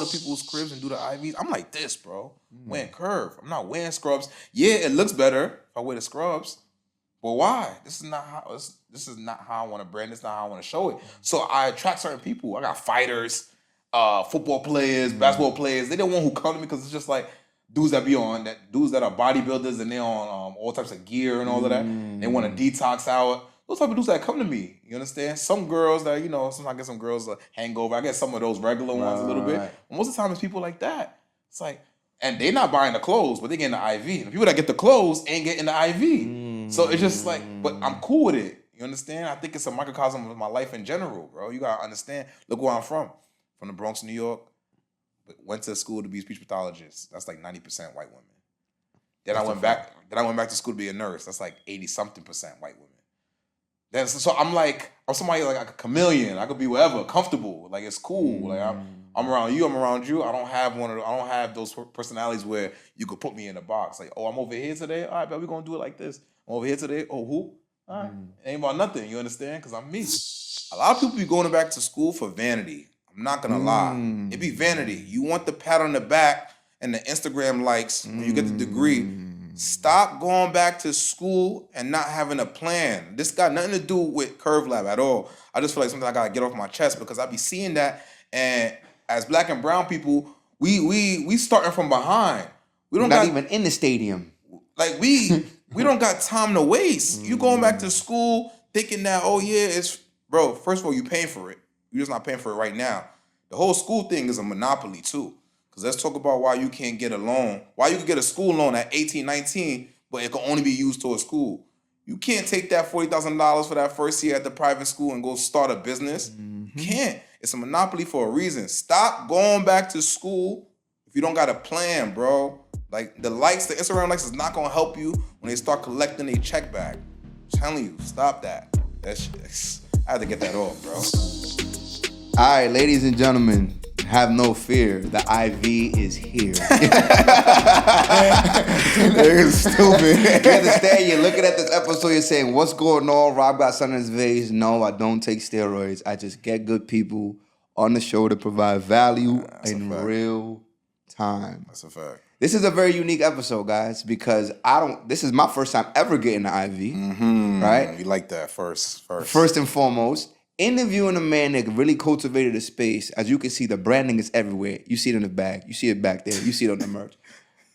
to people's cribs and do the IVs. I'm like this, bro. Wearing Curve. I'm not wearing scrubs. Yeah, it looks better if I wear the scrubs. But why? This is not how I want to brand. This is not how I want to show it. So I attract certain people. I got fighters, football players, basketball players. They don't want who come to me because it's just like dudes that are bodybuilders and they're on all types of gear and all of that. They want to detox out. Those type of dudes that come to me. You understand? Some girls that, sometimes I get some girls a hangover. I get some of those regular ones a little bit. But most of the time it's people like that. It's like, and they're not buying the clothes, but they getting the IV. And the people that get the clothes ain't getting the IV. So it's just like, but I'm cool with it. You understand? I think it's a microcosm of my life in general, bro. You gotta understand. Look where I'm from the Bronx, New York. But went to school to be a speech pathologist. That's like 90% white women. Then I went back to school to be a nurse. That's like 80-something% white women. Then so I'm somebody like a chameleon. I could be wherever, comfortable. Like it's cool. Like I'm around you. I'm around you. I don't have those personalities where you could put me in a box. Like, oh, I'm over here today. All right, but we're gonna do it like this. I'm over here today. Oh, who? All right. It ain't about nothing. You understand? Because I'm me. A lot of people be going back to school for vanity. I'm not gonna lie. It be vanity. You want the pat on the back and the Instagram likes when you get the degree. Stop going back to school and not having a plan. This got nothing to do with KurveLab at all. I just feel like something I gotta get off my chest because I be seeing that, and as black and brown people, we starting from behind. We don't not even in the stadium. Like we don't got time to waste. You going back to school thinking that, oh yeah, it's bro. First of all, you paying for it. You're just not paying for it right now. The whole school thing is a monopoly too. Because let's talk about why you can't get a loan. Why you can get a school loan at 18, 19, but it can only be used towards school. You can't take that $40,000 for that first year at the private school and go start a business. You can't. It's a monopoly for a reason. Stop going back to school if you don't got a plan, bro. Like the Instagram likes is not going to help you when they start collecting a check back. I'm telling you, stop that. I had to get that off, bro. All right, ladies and gentlemen. Have no fear. The IV is here. They're stupid. You understand? You're looking at this episode, you're saying, what's going on? Rob got something in his veins. No, I don't take steroids. I just get good people on the show to provide value in real time. That's a fact. This is a very unique episode, guys, because this is my first time ever getting the IV. Right? We like that first. First and foremost. Interviewing a man that really cultivated a space. As you can see, the branding is everywhere. You see it in the bag. You see it back there. You see it on the merch.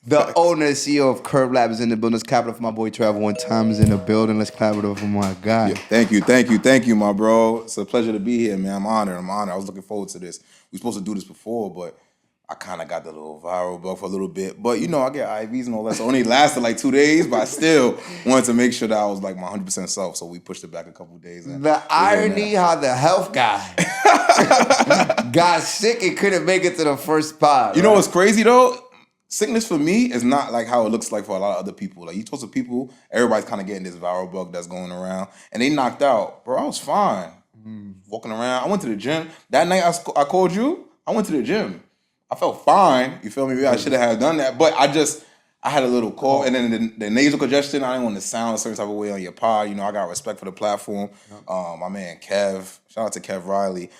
The owner and CEO of KurveLab is in the building. Let's clap it up for my boy Trevor. One time is in the building. Let's clap it up for my guy. Yeah, thank you, my bro. It's a pleasure to be here, man. I'm honored. I was looking forward to this. We were supposed to do this before, but I kind of got the little viral bug for a little bit. But, I get IVs and all that. So it only lasted like 2 days, but I still wanted to make sure that I was like my 100% self. So we pushed it back a couple of days. The irony how the health guy got sick and couldn't make it to the first pod. You know what's crazy, though? Sickness for me is not like how it looks like for a lot of other people. Like you talk to people, everybody's kind of getting this viral bug that's going around. And they knocked out. Bro, I was fine. Walking around. I went to the gym. That night I called you, I went to the gym. I felt fine. You feel me? Maybe I should have done that. But I had a little cough. And then the nasal congestion, I didn't want to sound a certain type of way on your pod. I got respect for the platform. My man Kev, shout out to Kev Riley.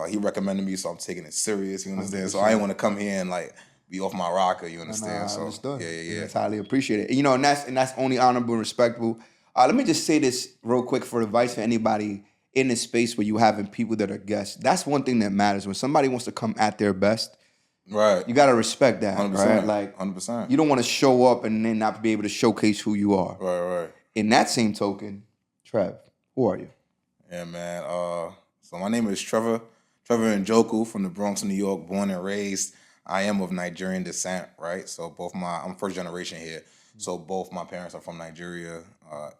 He recommended me, so I'm taking it serious. You understand? 100%. So I didn't want to come here and like be off my rocker. You understand? So understood. Yeah. That's highly appreciated. And that's only honorable and respectful. Let me just say this real quick for advice for anybody in this space where you having people that are guests. That's one thing that matters. When somebody wants to come at their best, right, you gotta respect that, 100%, right? Like 100%. You don't want to show up and then not be able to showcase who you are. Right. In that same token, Trev, who are you? Yeah, man. So my name is Trevor Njoku from the Bronx, New York, born and raised. I am of Nigerian descent, right? So I'm first generation here. So both my parents are from Nigeria,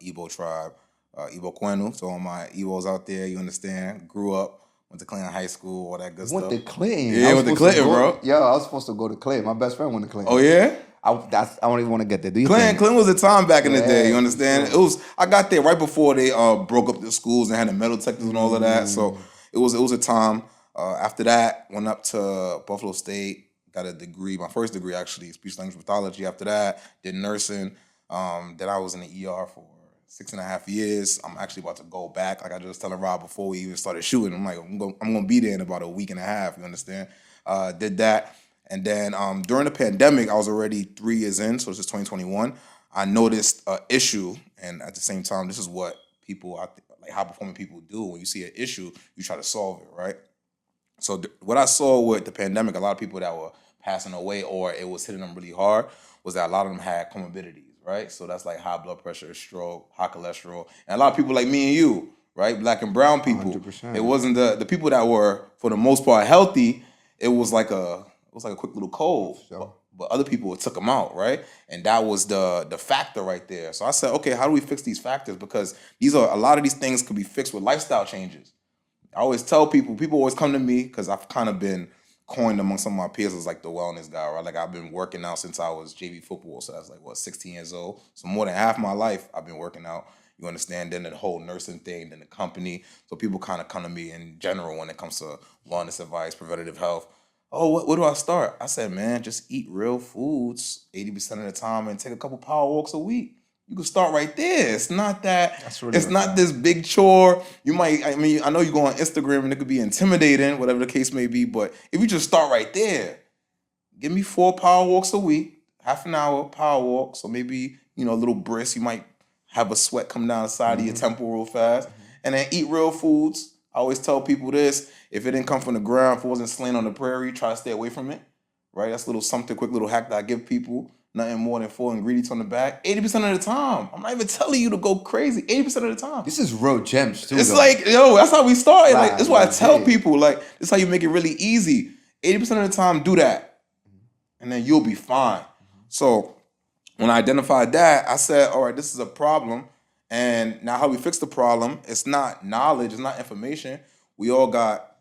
Igbo tribe, Igbo Kwenu. So all my Igbos out there, you understand, grew up. Went to Clinton High School, all that good stuff. Went to Clinton? Yeah, went to Clinton, bro. Yo, I was supposed to go to Clinton. My best friend went to Clinton. Oh, yeah? I don't even want to get there. Clinton was a time back in the day, you understand? I got there right before they broke up the schools and had the metal detectors and all of that. So it was a time. After that, went up to Buffalo State, got a degree, my first degree actually, speech language pathology. After that, did nursing. Then I was in the ER for 6.5 years. I'm actually about to go back. Like I just telling Rob before we even started shooting. I'm like, I'm gonna be there in about a week and a half. You understand? Did that. And then during the pandemic, I was already 3 years in, so this is 2021. I noticed an issue, and at the same time, this is what people, like high performing people do. When you see an issue, you try to solve it, right? So what I saw with the pandemic, a lot of people that were passing away or it was hitting them really hard, was that a lot of them had comorbidities, right? So that's like high blood pressure, stroke, high cholesterol, and a lot of people like me and you, right? Black and brown people. 100%. It wasn't the people that were for the most part healthy. It was like a quick little cold. So. But other people, it took them out, right? And that was the factor right there. So I said, okay, how do we fix these factors? Because a lot of these things could be fixed with lifestyle changes. I always tell people always come to me because I've kind of been coined among some of my peers as like the wellness guy, right? Like I've been working out since I was JV football. So that's like, 16 years old. So more than half my life, I've been working out. You understand? Then the whole nursing thing, then the company. So people kind of come to me in general when it comes to wellness advice, preventative health. Oh, where do I start? I said, man, just eat real foods 80% of the time and take a couple power walks a week. You can start right there. It's not that. It's not this big chore. I know you go on Instagram and it could be intimidating, whatever the case may be. But if you just start right there, give me 4 power walks a week, half an hour power walk. So maybe, a little brisk. You might have a sweat come down the side of your temple real fast. And then eat real foods. I always tell people this. If it didn't come from the ground, if it wasn't slain on the prairie, try to stay away from it. Right? That's a quick little hack that I give people. Nothing more than 4 ingredients on the back. 80% of the time. I'm not even telling you to go crazy. 80% of the time. This is real gems too. It's though. like, that's how we started. Like, that's why I tell people, like, this is how you make it really easy. 80% of the time, do that. And then you'll be fine. So when I identified that, I said, all right, this is a problem. And now how we fix the problem, it's not knowledge, it's not information. We all got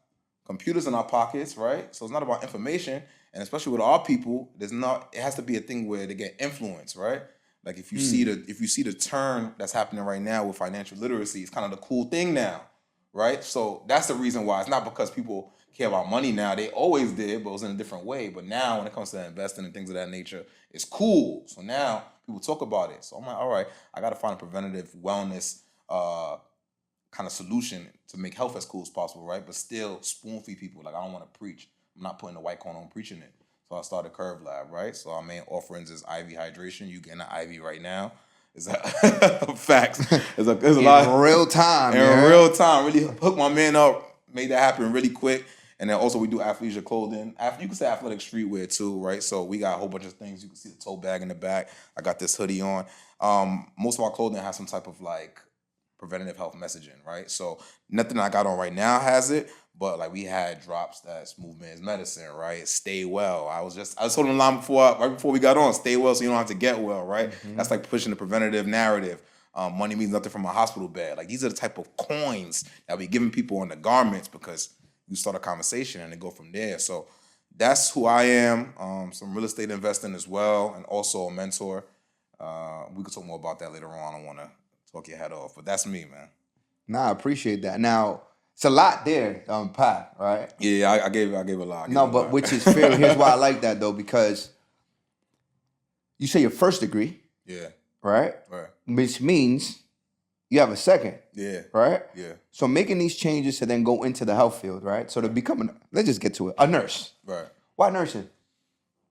computers in our pockets, right? So it's not about information. And especially with our people, it has to be a thing where they get influence, right? Like if you see the turn that's happening right now with financial literacy, it's kind of the cool thing now, right? So that's the reason why. It's not because people care about money now. They always did, but it was in a different way. But now when it comes to investing and things of that nature, it's cool. So now people talk about it. So I'm like, all right, I got to find a preventative wellness kind of solution to make health as cool as possible, right? But still spoon feed people. Like I don't want to preach. I'm not putting the white corn on preaching it. So I started Kurve Lab, right? So our main offerings is IV hydration. You getting an IV right now. It's facts. There's a lot in real time. In real time. Really hooked my man up. Made that happen really quick. And then also we do athleisure clothing. You can say athletic streetwear too, right? So we got a whole bunch of things. You can see the tote bag in the back. I got this hoodie on. Most of our clothing has some type of like preventative health messaging, right? So nothing I got on right now has it, but like we had drops that's movement is medicine, right? Stay well. I was holding the line right before we got on. Stay well so you don't have to get well, right? Mm-hmm. That's like pushing the preventative narrative. Money means nothing from a hospital bed. Like these are the type of coins that we giving people on the garments because you start a conversation and they go from there. So that's who I am. Some real estate investing as well, and also a mentor. We could talk more about that later on. I don't want to talk your head off, but that's me, man. Nah, I appreciate that. Now, it's a lot there, Pat, right? Yeah, I gave a lot. Which is fair. Here's why I like that though, because you say your first degree. Yeah. Right? Right. Which means you have a second. Yeah. Right? Yeah. So making these changes to then go into the health field, right? So to become let's just get to it. A nurse. Right. Why nursing?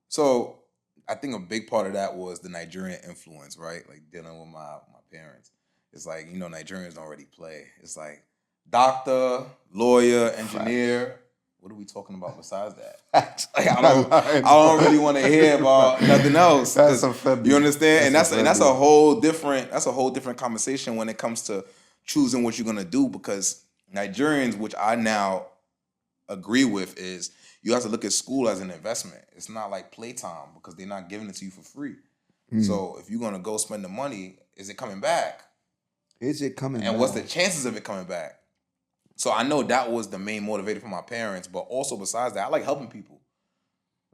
So I think a big part of that was the Nigerian influence, right? Like dealing with my parents. It's like, Nigerians don't already play. It's like doctor, lawyer, engineer. What are we talking about besides that? Like, I don't really want to hear about nothing else. You understand? And that's a whole different conversation when it comes to choosing what you're gonna do, because Nigerians, which I now agree with, is you have to look at school as an investment. It's not like playtime because they're not giving it to you for free. So if you're gonna go spend the money, is it coming back? And what's the chances of it coming back? So I know that was the main motivator for my parents, but also besides that, I like helping people.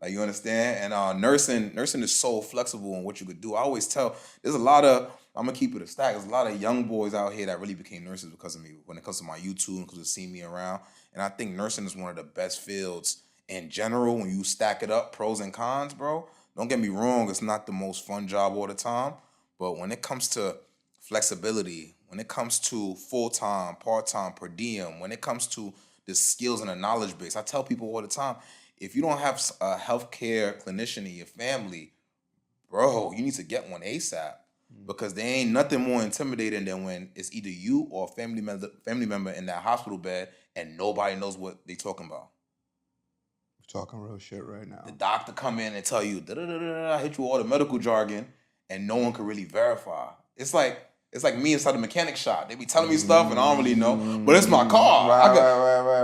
Like, you understand? And nursing is so flexible in what you could do. I always tell, I'm gonna keep it a stack. There's a lot of young boys out here that really became nurses because of me, when it comes to my YouTube, because of seeing me around. And I think nursing is one of the best fields in general when you stack it up, pros and cons, bro. Don't get me wrong, it's not the most fun job all the time, but when it comes to flexibility, when it comes to full-time, part-time, per diem, when it comes to the skills and the knowledge base, I tell people all the time, if you don't have a healthcare clinician in your family, bro, you need to get one ASAP. Because there ain't nothing more intimidating than when it's either you or a family member in that hospital bed and nobody knows what they talking about. We're talking real shit right now. The doctor come in and tell you, da-da-da-da-da, hit you with all the medical jargon, and no one can really verify. It's like me inside the mechanic shop. They be telling me stuff and I don't really know, but it's my car.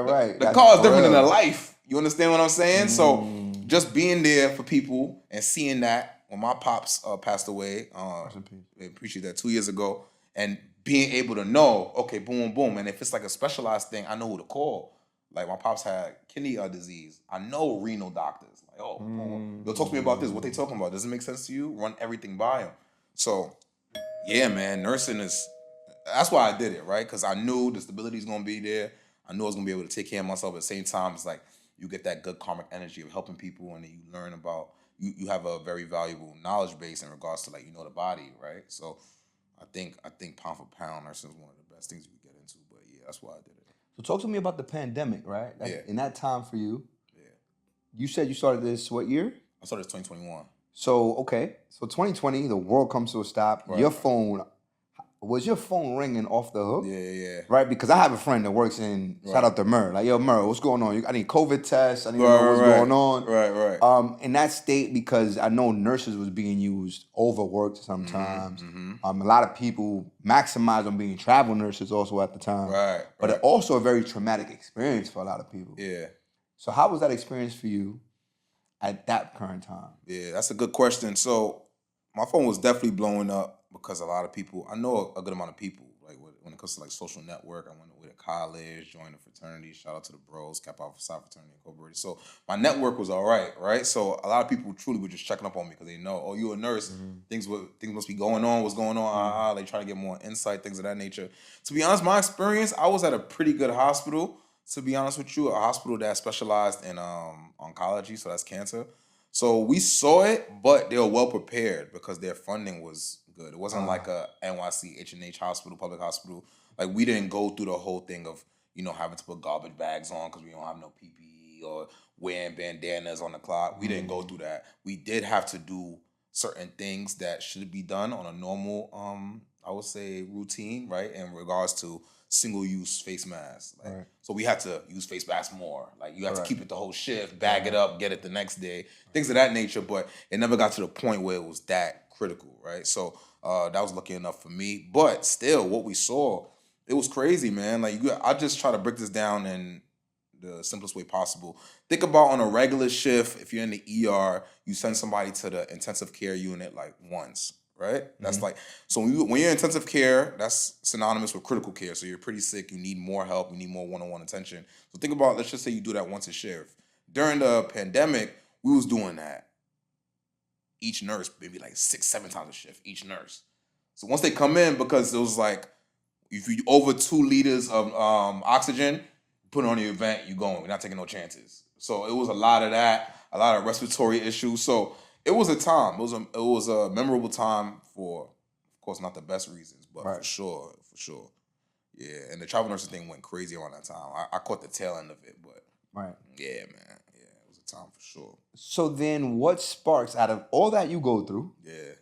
Right. The car is different than a life. You understand what I'm saying? So just being there for people and seeing that when my pops passed away, I appreciate that 2 years ago, and being able to know, okay, boom, boom, and if it's like a specialized thing, I know who to call. Like my pops had kidney disease. I know renal doctors. Like, they'll talk to me about this. What they talking about? Does it make sense to you? Run everything by them. So, yeah, man, nursing is. That's why I did it, right? Because I knew the stability is gonna be there. I knew I was gonna be able to take care of myself. At the same time, it's like you get that good karmic energy of helping people, and then you learn about. You have a very valuable knowledge base in regards to like the body, right? So, I think pound for pound, nursing is one of the best things you can get into. But yeah, that's why I did it. So talk to me about the pandemic, right? Yeah. In that time for you. Yeah. You said you started this what year? I started 2021. So, okay. So 2020, the world comes to a stop. Right, your phone, was your phone ringing off the hook? Yeah. Right? Because I have a friend that works in, shout out to Murr. Like, yo, Murr, what's going on? I need COVID tests. I need to know what's going on. Right. In that state, because I know nurses was being used, overworked sometimes. A lot of people maximize on being travel nurses also at the time. Right. But it also a very traumatic experience for a lot of people. Yeah. So how was that experience for you at that current time? Yeah, that's a good question. So my phone was definitely blowing up because a lot of people, I know a good amount of people, like when it comes to like social network, I went away to college, joined a fraternity, shout out to the bros, Kappa Alpha Psi Fraternity Incorporated. So my network was all right? So a lot of people truly were just checking up on me because they know, oh, you a nurse, things must be going on, what's going on, they try to get more insight, things of that nature. To be honest, my experience, I was at a pretty good hospital, to be honest with you, a hospital that specialized in oncology, so that's cancer. So we saw it, but they were well prepared because their funding was good. It wasn't like a NYC H&H hospital, public hospital. Like we didn't go through the whole thing of, having to put garbage bags on because we don't have no PPE or wearing bandanas on the clock. We didn't go through that. We did have to do certain things that should be done on a normal, I would say, routine, right? In regards to single-use face masks. Like, so we had to use face masks more. Like you have to keep it the whole shift, bag it up, get it the next day, things of that nature. But it never got to the point where it was that critical, right? So that was lucky enough for me. But still, what we saw, it was crazy, man. Like I just try to break this down in the simplest way possible. Think about on a regular shift, if you're in the ER, you send somebody to the intensive care unit like once. Right? That's like, so when you're in intensive care, that's synonymous with critical care. So you're pretty sick, you need more help, you need more one-on-one attention. So think about, let's just say you do that once a shift. During the pandemic, we was doing that. Each nurse, maybe like 6-7 times a shift, each nurse. So once they come in, because it was like, if you over 2 liters of oxygen, put it on your event, you going. We're not taking no chances. So it was a lot of that, a lot of respiratory issues. So it was a time. It was a memorable time for, of course, not the best reasons, but for sure. Yeah, and the travel nursing thing went crazy around that time. I caught the tail end of it, but yeah, man. Yeah, it was a time for sure. So then what sparks out of all that you go through? Yeah.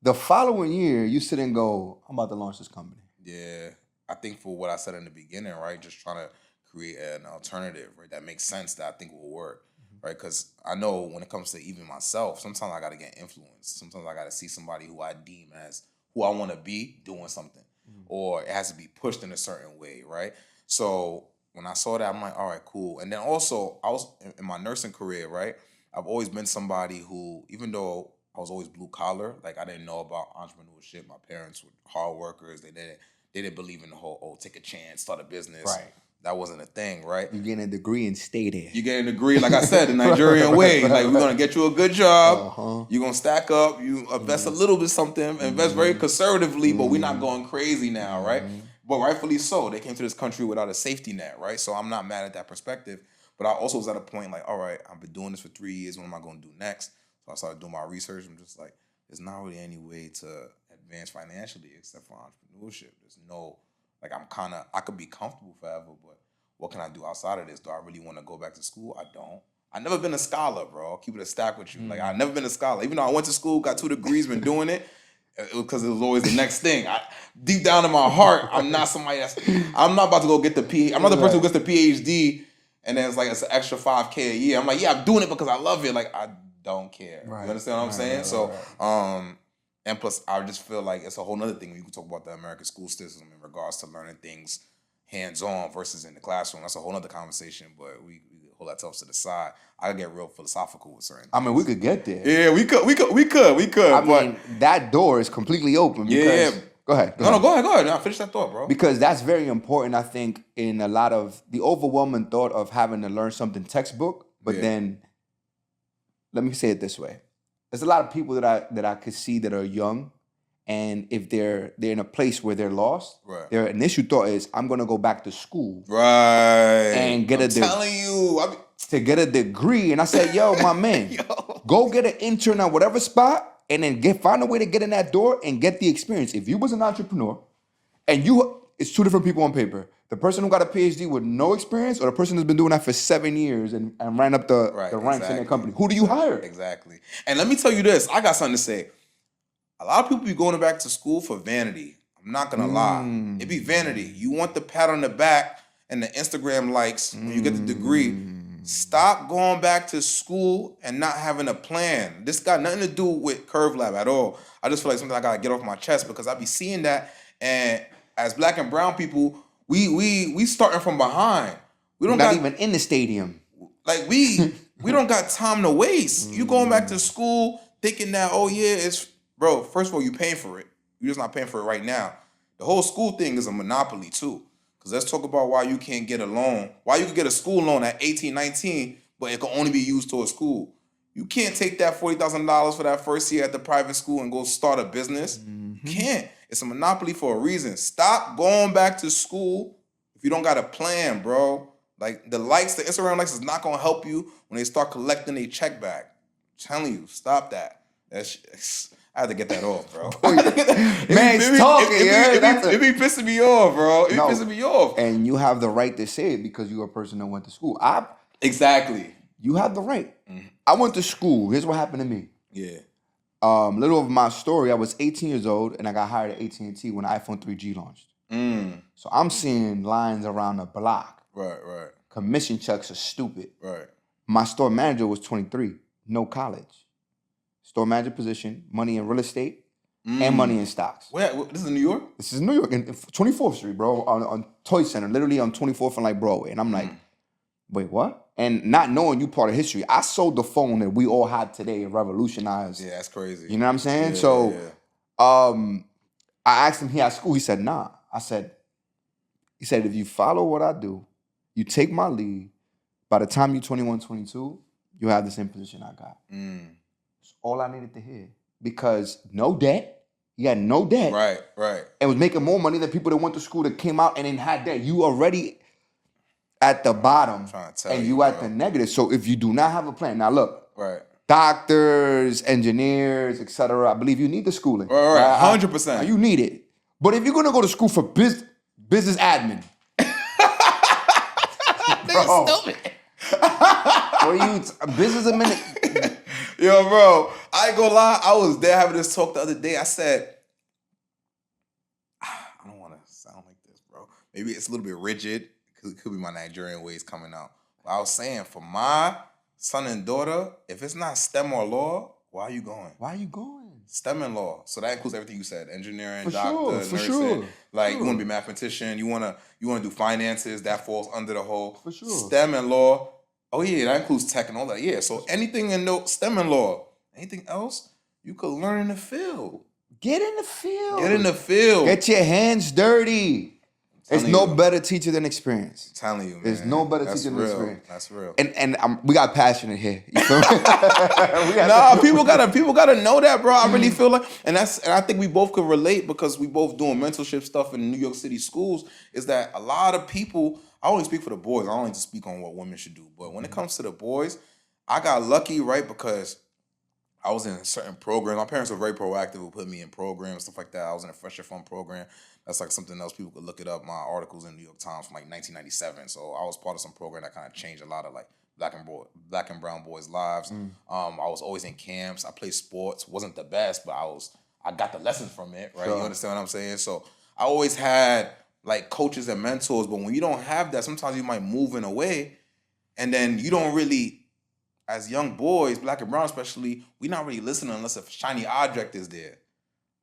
The following year, you sit and go, I'm about to launch this company. Yeah. I think for what I said in the beginning, right, just trying to create an alternative, right, that makes sense, that I think will work. Right, because I know when it comes to even myself, sometimes I got to get influenced. Sometimes I got to see somebody who I deem as who I want to be doing something, or it has to be pushed in a certain way, right? So when I saw that, I'm like, all right, cool. And then also, I was in my nursing career, right? I've always been somebody who, even though I was always blue collar, like I didn't know about entrepreneurship. My parents were hard workers. They didn't believe in the whole take a chance, start a business. Right. That wasn't a thing, right? You getting a degree and stay there. You getting a degree, like I said, the Nigerian way. Like, we're going to get you a good job. You're going to stack up. You invest a little bit something. Invest very conservatively, but we're not going crazy now, right? But rightfully so. They came to this country without a safety net, right? So I'm not mad at that perspective. But I also was at a point like, all right, I've been doing this for 3 years. What am I going to do next? So I started doing my research. I'm just like, there's not really any way to advance financially except for entrepreneurship. There's no, like, I could be comfortable forever, but what can I do outside of this? Do I really want to go back to school? I don't. I never been a scholar, bro. I'll keep it a stack with you. Like I never been a scholar, even though I went to school, got 2 degrees, been doing it. Because it was always the next thing. Deep down in my heart, I'm not somebody that's. I'm not about to go get the PhD. I'm not the person who gets the PhD, and then it's an extra $5K a year. I'm like, yeah, I'm doing it because I love it. Like I don't care. Right. You understand what I'm saying? So, and plus, I just feel like it's a whole nother thing when you can talk about the American school system in regards to learning things hands-on versus in the classroom. That's a whole nother conversation, but we hold that to the side. I get real philosophical with certain things. I mean, we could get there. Yeah, we could. I mean, that door is completely open. Because, Go ahead. Go ahead. Now finish that thought, bro. Because that's very important, I think, in a lot of the overwhelming thought of having to learn something textbook. But then, let me say it this way: there's a lot of people that I could see that are young, and if they're in a place where they're lost, their initial thought is, "I'm going to go back to school, and get to get a degree." And I said, "Yo, my man, go get an intern at whatever spot." And then find a way to get in that door and get the experience. If you was an entrepreneur, and it's 2 different people on paper. The person who got a PhD with no experience, or the person who's been doing that for 7 years and ran up the ranks in their company. Who do you hire? Exactly. And let me tell you this. I got something to say. A lot of people be going back to school for vanity. I'm not going to lie. It be vanity. You want the pat on the back and the Instagram likes when you get the degree. Stop going back to school and not having a plan. This got nothing to do with KurveLab at all. I just feel like something I gotta get off my chest because I be seeing that, and as Black and brown people, we starting from behind. We don't even in the stadium. Like we don't got time to waste. You going back to school thinking that it's bro. First of all, you paying for it. You're just not paying for it right now. The whole school thing is a monopoly too. Let's talk about why you can't get a loan. Why you can get a school loan at 18, 19, but it can only be used towards school. You can't take that $40,000 for that first year at the private school and go start a business. You can't. It's a monopoly for a reason. Stop going back to school if you don't got a plan, bro. Like the Instagram likes is not going to help you when they start collecting their check back. I'm telling you, stop that. I had to get that off, bro. Man's talking, it be pissing me off, bro. It be pissing me off. And you have the right to say it because you're a person that went to school. Exactly. You have the right. I went to school. Here's what happened to me. Yeah. Little of my story, I was 18 years old and I got hired at AT&T when the iPhone 3G launched. So I'm seeing lines around the block. Right. Commission checks are stupid. Right. My store manager was 23, no college. Store manager position, money in real estate, and money in stocks. Where? This is in New York? This is New York, in 24th Street, bro, on Toy Center, literally on 24th and like Broadway. And I'm like, wait, what? And not knowing you part of history, I sold the phone that we all have today and revolutionized. Yeah, that's crazy. You know what I'm saying? I asked him here at school. He said, nah. He said, if you follow what I do, you take my lead, by the time you're 21, 22, you'll have the same position I got. All I needed to hear, because no debt, you had no debt, right, and was making more money than people that went to school that came out and then had debt. You already at the bottom, and you at the negative. So if you do not have a plan, now look, doctors, engineers, etc., I believe you need the schooling, right, 100%. You need it, but if you're gonna go to school for business admin, bro, stupid. Or you business admin. Yo, bro, I ain't gonna lie. I was there having this talk the other day. I said, I don't want to sound like this, bro. Maybe it's a little bit rigid. It could be my Nigerian ways coming out. But I was saying, for my son and daughter, if it's not STEM or law, why are you going? STEM and law. So that includes everything you said: engineering, doctor, nursing. Sure. Like you want to be a mathematician, you wanna do finances. That falls under the whole for sure. STEM and law. Oh yeah, that includes tech and all that. Yeah, so anything in STEM and law, anything else, you could learn in the field. Get in the field. Get your hands dirty. There's no better teacher than experience. I'm telling you, man. There's no better teacher than experience. That's real. And we got passionate here. You feel me? People gotta know that, bro. I really feel like, and I think we both could relate because we both doing mentorship stuff in New York City schools. Is that a lot of people? I only speak for the boys. I don't like to speak on what women should do. But when it comes to the boys, I got lucky, right? Because I was in a certain program. My parents were very proactive with putting me in programs, stuff like that. I was in a Fresher Fund program. That's like something else. People could look it up. My articles in New York Times from like 1997. So I was part of some program that kind of changed a lot of like black and brown boys' lives. I was always in camps. I played sports. Wasn't the best, but I got the lessons from it, right? Sure. You understand what I'm saying? So I always had like coaches and mentors, but when you don't have that, sometimes you might move in a way, and then you don't really, as young boys, black and brown especially, we not really listening unless a shiny object is there.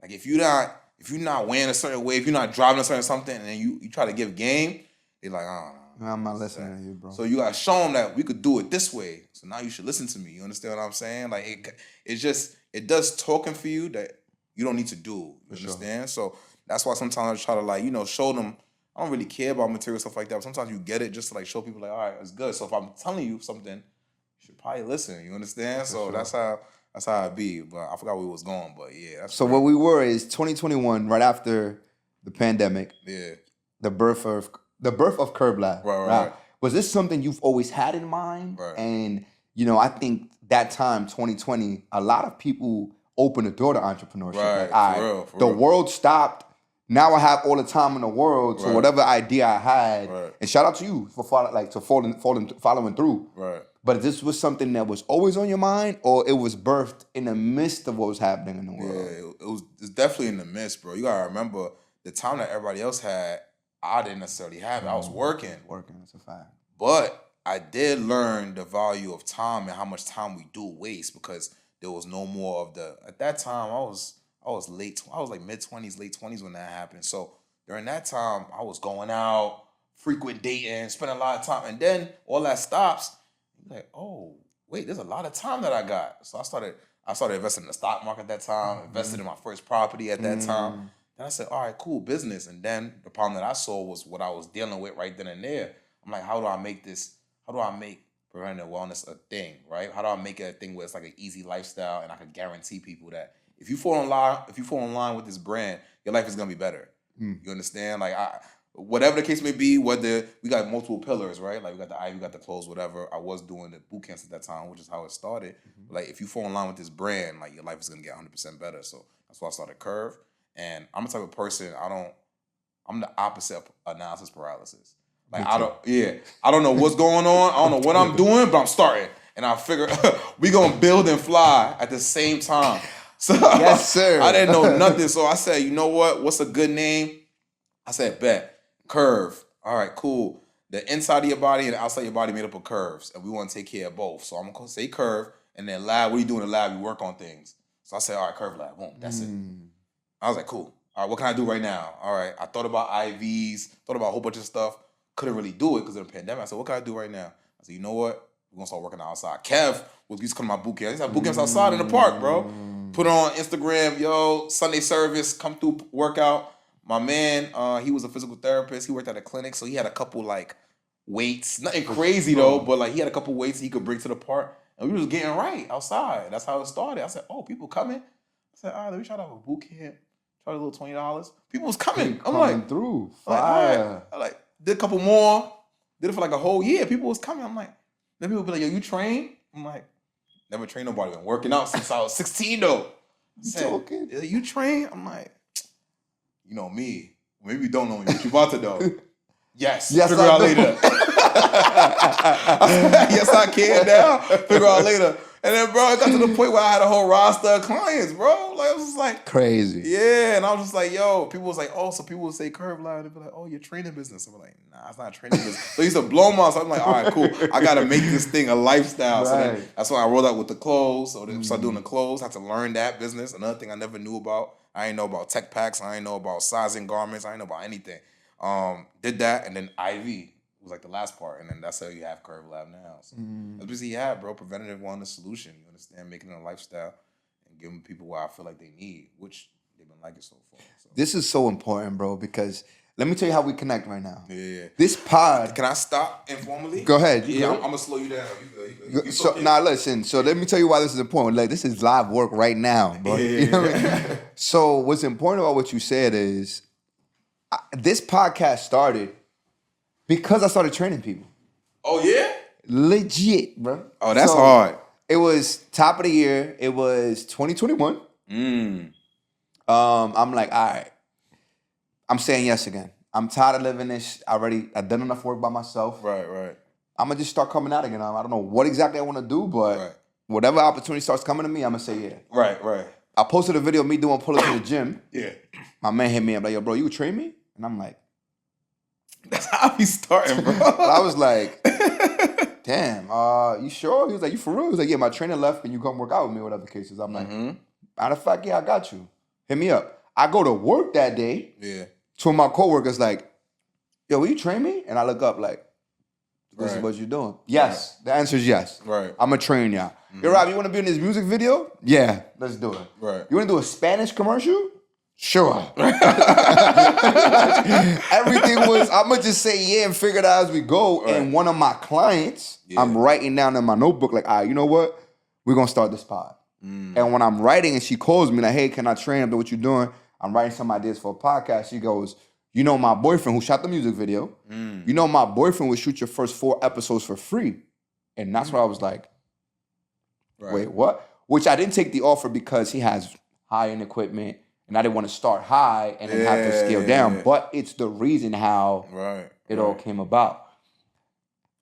Like if you're not wearing a certain way, if you're not driving a certain something, and then you try to give game, they're like, oh no. I'm not listening to you, bro. So you gotta show them that we could do it this way. So now you should listen to me. You understand what I'm saying? Like it does talking for you that you don't need to do. You understand? So that's why sometimes I try to like, show them. I don't really care about material stuff like that. But sometimes you get it just to like show people like, all right, it's good. So if I'm telling you something, you should probably listen. You understand? So that's how I be. But I forgot where we was going. But yeah. That's so great. what we were is 2021, right after the pandemic. Yeah. The birth of KurveLab. Right. Was this something you've always had in mind? Right. And I think that time, 2020, a lot of people opened the door to entrepreneurship. Right. Like, For the real. world stopped. Now I have all the time in the world. So whatever idea I had, and shout out to you for following through. Right. But this was something that was always on your mind, or it was birthed in the midst of what was happening in the world? Yeah, it's definitely in the midst, bro. You gotta remember the time that everybody else had, I didn't necessarily have it. I was working. That's a fact. But I did learn the value of time and how much time we do waste because there was no more of at that time I was like mid-20s, late 20s when that happened. So during that time, I was going out, frequent dating, spending a lot of time. And then all that stops. You're like, oh, wait, there's a lot of time that I got. So I started investing in the stock market at that time, invested in my first property at that time. And I said, all right, cool, business. And then the problem that I saw was what I was dealing with right then and there. I'm like, how do I make preventative wellness a thing, right? How do I make it a thing where it's like an easy lifestyle and I can guarantee people that if you fall in line with this brand, your life is gonna be better. You understand? Like whatever the case may be, whether we got multiple pillars, right? Like we got the eye, we got the clothes, whatever. I was doing the boot camps at that time, which is how it started. Like if you fall in line with this brand, like your life is gonna get 100% better. So that's why I started Kurve. And I'm the type of person, I'm the opposite of analysis paralysis. Like I don't know what's going on. I don't know what I'm doing, but I'm starting. And I figure we gonna build and fly at the same time. So yes, sir. I didn't know nothing. So I said, you know what? What's a good name? I said, bet. Kurve. All right, cool. The inside of your body and the outside of your body made up of curves. And we want to take care of both. So I'm gonna say Kurve. And then lab, what do you do in the lab? You work on things. So I said, all right, KurveLab. Boom. That's it. I was like, cool. All right, what can I do right now? All right, I thought about IVs, thought about a whole bunch of stuff. Couldn't really do it because of the pandemic. I said, what can I do right now? I said, you know what? We're going to start working outside. Kev used to come to my boot camp. He used to have boot camps outside in the park, bro. Put it on Instagram, yo, Sunday service, come through, workout. My man, he was a physical therapist. He worked at a clinic, so he had a couple, like, weights. Nothing crazy, though, but, like, he had a couple weights he could bring to the park. And we was getting right outside. That's how it started. I said, oh, people coming? I said, all right, let me try to have a boot camp. Charge a little $20. People was coming. I'm like, through. Like, all right. I like did a couple more. Did it for like a whole year. People was coming. I'm like, then people be like, yo, you train? I'm like, never trained nobody. Been working out since I was 16 though. Talking? You train? I'm like, you know me. Maybe you don't know me, but you about to know. Yes. Figure out later. Yes, I can now. Figure out later. And then, bro, it got to the point where I had a whole roster of clients, bro. Like, it was just like... Crazy. Yeah, and I was just like, yo, people was like, oh, so people would say KurveLab, they'd be like, oh, your training business. I'm like, nah, it's not a training business. So he used to blow my, so I'm like, all right, cool. I got to make this thing a lifestyle. Right. So then, that's when I rolled out with the clothes. So then started doing the clothes, had to learn that business. Another thing I never knew about. I didn't know about tech packs. I didn't know about sizing garments. I didn't know about anything. Did that, and then IV was like the last part, and then that's how you have KurveLab now. So that's what you have, bro. Preventative wellness solution. You understand, making it a lifestyle and giving people what I feel like they need, which they've been liking so far. So. This is so important, bro, because let me tell you how we connect right now. Yeah. This pod. Can I stop informally? Go ahead. Yeah, I'm gonna slow you down. You good. So now listen. So let me tell you why this is important. Like this is live work right now, bro. Yeah. You know what I mean? So what's important about what you said is this podcast started because I started training people. Oh, yeah? Legit, bro. Oh, that's hard. It was top of the year. It was 2021. I'm like, all right. I'm saying yes again. I'm tired of living this. I've done enough work by myself. Right. I'm gonna just start coming out again. I don't know what exactly I want to do, but whatever opportunity starts coming to me, I'm gonna say yeah. Right. I posted a video of me doing pull-ups in the gym. Yeah. My man hit me up like, yo, bro, you would train me? And I'm like, that's how I be starting, bro. I was like, damn, you sure? He was like, you for real? He was like, yeah, my trainer left and you come work out with me, whatever the case is. I'm like, matter of fact, yeah, I got you. Hit me up. I go to work that day. Yeah. Two of my coworkers like, yo, will you train me? And I look up like, this is what you're doing. Yes. Right. The answer is yes. Right. I'm going to train y'all. Yo, Rob, you want to be in this music video? Yeah, let's do it. Right. You want to do a Spanish commercial? Sure. Everything was, I'm going to just say yeah and figure it out as we go. Right. And one of my clients, I'm writing down in my notebook like, all right, you know what? We're going to start this pod. And when I'm writing and she calls me like, hey, can I train? I know what you're doing. I'm writing some ideas for a podcast. She goes, you know my boyfriend who shot the music video, you know my boyfriend would shoot your first 4 episodes for free. And that's where I was like, wait, what? Which I didn't take the offer because he has high-end equipment and I didn't want to start high and then have to scale down. But it's the reason how it all came about.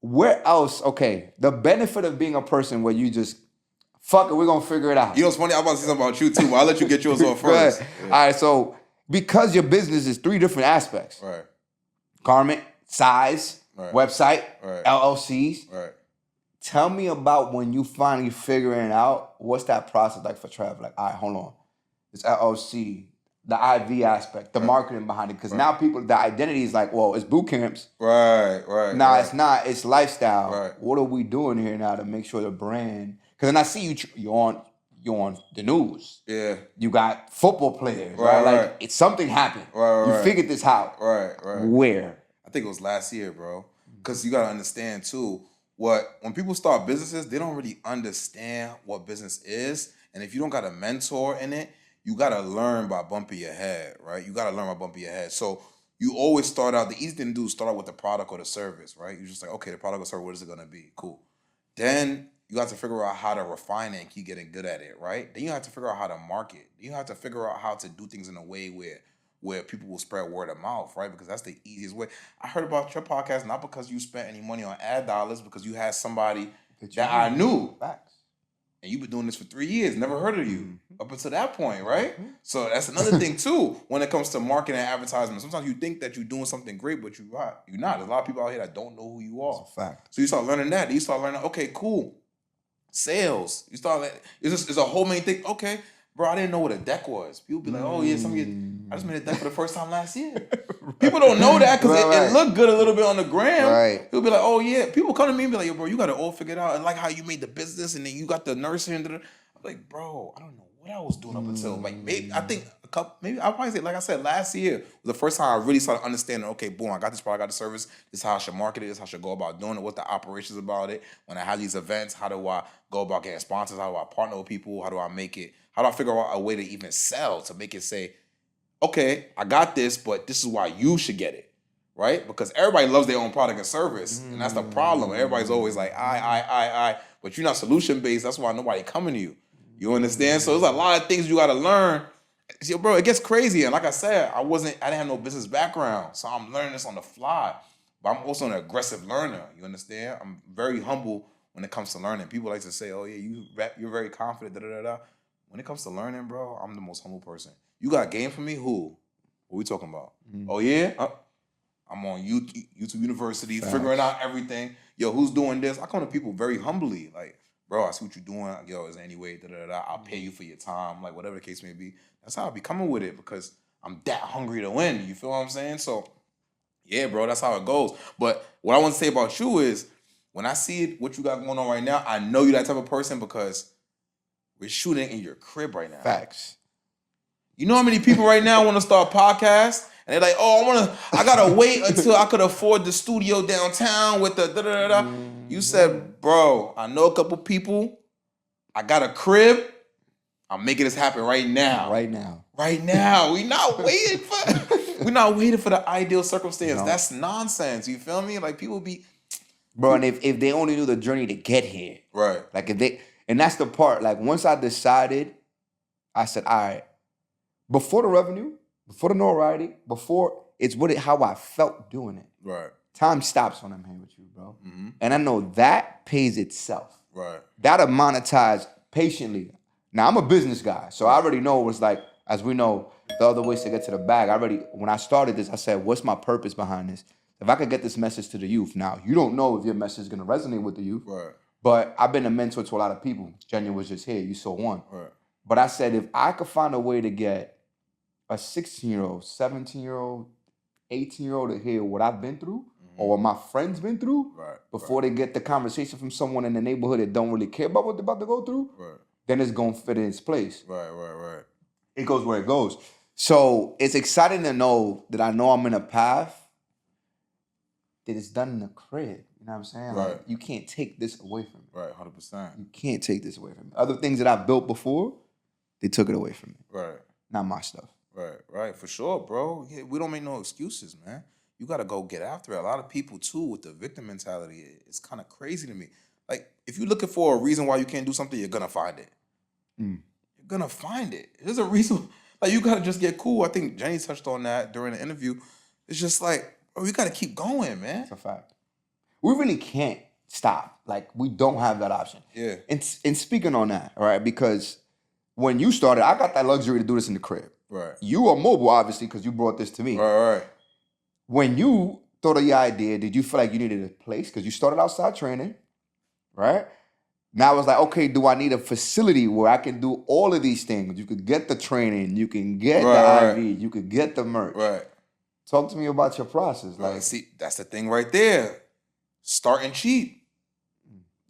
Where else, okay, the benefit of being a person where you just, fuck it, we're going to figure it out. You know what's funny? I'm about to say something about you too, but I'll let you get yours off first. All right, so because your business is 3 different aspects. Right. Garment, size, website, LLCs. Right. Tell me about when you finally figuring out what's that process like for Trevor. Like, all right, hold on. It's LLC, the IV aspect, the marketing behind it. Because now people, the identity is like, well, it's boot camps. Right. Nah, it's not. It's lifestyle. Right. What are we doing here now to make sure the brand? Because then I see you're on the news. Yeah. You got football players. Right. Like, it's something happened. You figured this out. Right. Where? I think it was last year, bro. Because you got to understand, too, when people start businesses, they don't really understand what business is. And if you don't got a mentor in it, you got to learn by bumping your head, right? You got to learn by bumping your head. So you always start out, the easy thing to do is start out with the product or the service, right? You're just like, okay, the product or service, what is it going to be? Cool. Then you have to figure out how to refine it and keep getting good at it, right? Then you have to figure out how to market. You have to figure out how to do things in a way where people will spread word of mouth, right? Because that's the easiest way. I heard about your podcast not because you spent any money on ad dollars, because you had somebody that I knew. Facts. And you've been doing this for 3 years, never heard of you up until that point, right? So that's another thing too when it comes to marketing and advertisement. Sometimes you think that you're doing something great, but you're not. There's a lot of people out here that don't know who you are. That's a fact. So you start learning that. You start learning, okay, cool. Sales. You start learning, it's a whole main thing. Okay, bro, I didn't know what a deck was. People be like, oh yeah, I just made a deck for the first time last year. People don't know that because it looked good a little bit on the gram. Right. People be like, oh yeah. People come to me and be like, yo, bro, you got it all figured out. And like how you made the business and then you got the nursing. I'm like, bro, I don't know what I was doing up until maybe I'll probably say, like I said, last year was the first time I really started understanding, okay, boom, I got this product, I got the service, this is how I should market it, this is how I should go about doing it, what's the operations about it. When I have these events, how do I go about getting sponsors, how do I partner with people, how do I figure out a way to even sell, to make it say, okay, I got this, but this is why you should get it, right? Because everybody loves their own product and service, and that's the problem. Everybody's always like, I, but you're not solution-based, that's why nobody coming to you. You understand? So there's a lot of things you got to learn. See, bro, it gets crazy. And like I said, I didn't have no business background. So I'm learning this on the fly. But I'm also an aggressive learner. You understand? I'm very humble when it comes to learning. People like to say, oh, yeah, you're very confident, da-da-da-da. When it comes to learning, bro, I'm the most humble person. You got game for me? Who? What we talking about? Oh, yeah? I'm on YouTube University, figuring out everything. Yo, who's doing this? I come to people very humbly. Like, bro, I see what you're doing. Yo, is there any way? I'll pay you for your time. Like, whatever the case may be. That's how I be coming with it because I'm that hungry to win. You feel what I'm saying? So, yeah, bro, that's how it goes. But what I want to say about you is when I see what you got going on right now, I know you're that type of person because we're shooting in your crib right now. Facts. You know how many people right now want to start podcasts? And they're like, oh, I gotta wait until I could afford the studio downtown with the da-da-da-da. You said, bro, I know a couple people. I got a crib. I'm making this happen right now. Right now. We're not waiting for the ideal circumstance. No. That's nonsense. You feel me? Like people be, bro. And if they only knew the journey to get here, right? Like and that's the part. Like once I decided, I said, all right. Before the revenue, before the notoriety, before it's how I felt doing it. Right. time stops when I'm here with you, bro. And I know that pays itself. Right. That'll monetize patiently. Now, I'm a business guy, so I already know it's like, as we know, the other ways to get to the bag. When I started this, I said, what's my purpose behind this? If I could get this message to the youth. Now, you don't know if your message is going to resonate with the youth. Right. But I've been a mentor to a lot of people. Jenya was just here. You saw one. Right. But I said, if I could find a way to get a 16-year-old, 17-year-old, 18-year-old to hear what I've been through or what my friends been through before they get the conversation from someone in the neighborhood that don't really care about what they're about to go through, then it's going to fit in its place. Right. It goes where it goes. So it's exciting to know that I know I'm in a path that is done in the crib. You know what I'm saying? Right. Like, you can't take this away from me. Right, 100%. You can't take this away from me. Other things that I've built before, they took it away from me. Right. Not my stuff. Right, for sure, bro. Yeah, we don't make no excuses, man. You got to go get after it. A lot of people, too, with the victim mentality, it's kind of crazy to me. Like, if you're looking for a reason why you can't do something, you're going to find it. You're going to find it. There's a reason. Like, you got to just get cool. I think Jenny touched on that during the interview. It's just like, bro, you got to keep going, man. It's a fact. We really can't stop. Like, we don't have that option. Yeah. And speaking on that, all right, because when you started, I got that luxury to do this in the crib. Right. You are mobile, obviously, because you brought this to me. Right. When you thought of your idea, did you feel like you needed a place? Because you started outside training, right? Now it's like, okay, do I need a facility where I can do all of these things? You could get the training, you can get the IV, you could get the merch. Right. Talk to me about your process. Like, see, that's the thing right there. Starting cheap.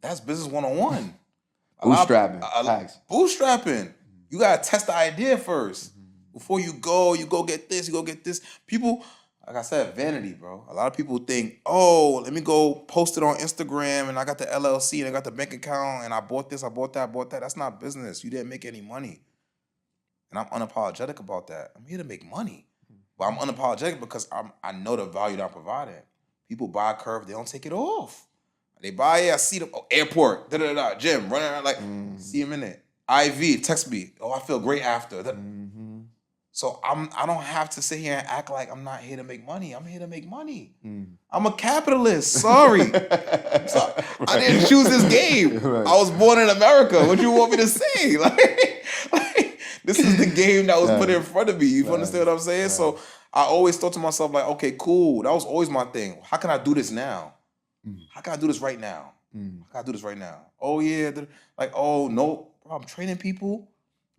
That's business 101. Bootstrapping. Bootstrapping. You gotta test the idea first. Before you go get this, you go get this. People, like I said, vanity, bro. A lot of people think, oh, let me go post it on Instagram and I got the LLC and I got the bank account and I bought this, I bought that. That's not business. You didn't make any money. And I'm unapologetic about that. I'm here to make money. But I'm unapologetic because I know the value that I'm providing. People buy a Kurve, they don't take it off. They buy it, I see them, airport, gym, running around like, see them in it. IV, text me, I feel great after. So I don't have to sit here and act like I'm not here to make money. I'm here to make money. I'm a capitalist. Sorry. I didn't choose this game. I was born in America. What do you want me to say? Like this is the game that was put in front of me. You understand what I'm saying? So I always thought to myself, like, okay, cool. That was always my thing. How can I do this now? How can I do this right now? How can I do this right now? Oh, yeah. Like, oh, no. Bro, I'm training people.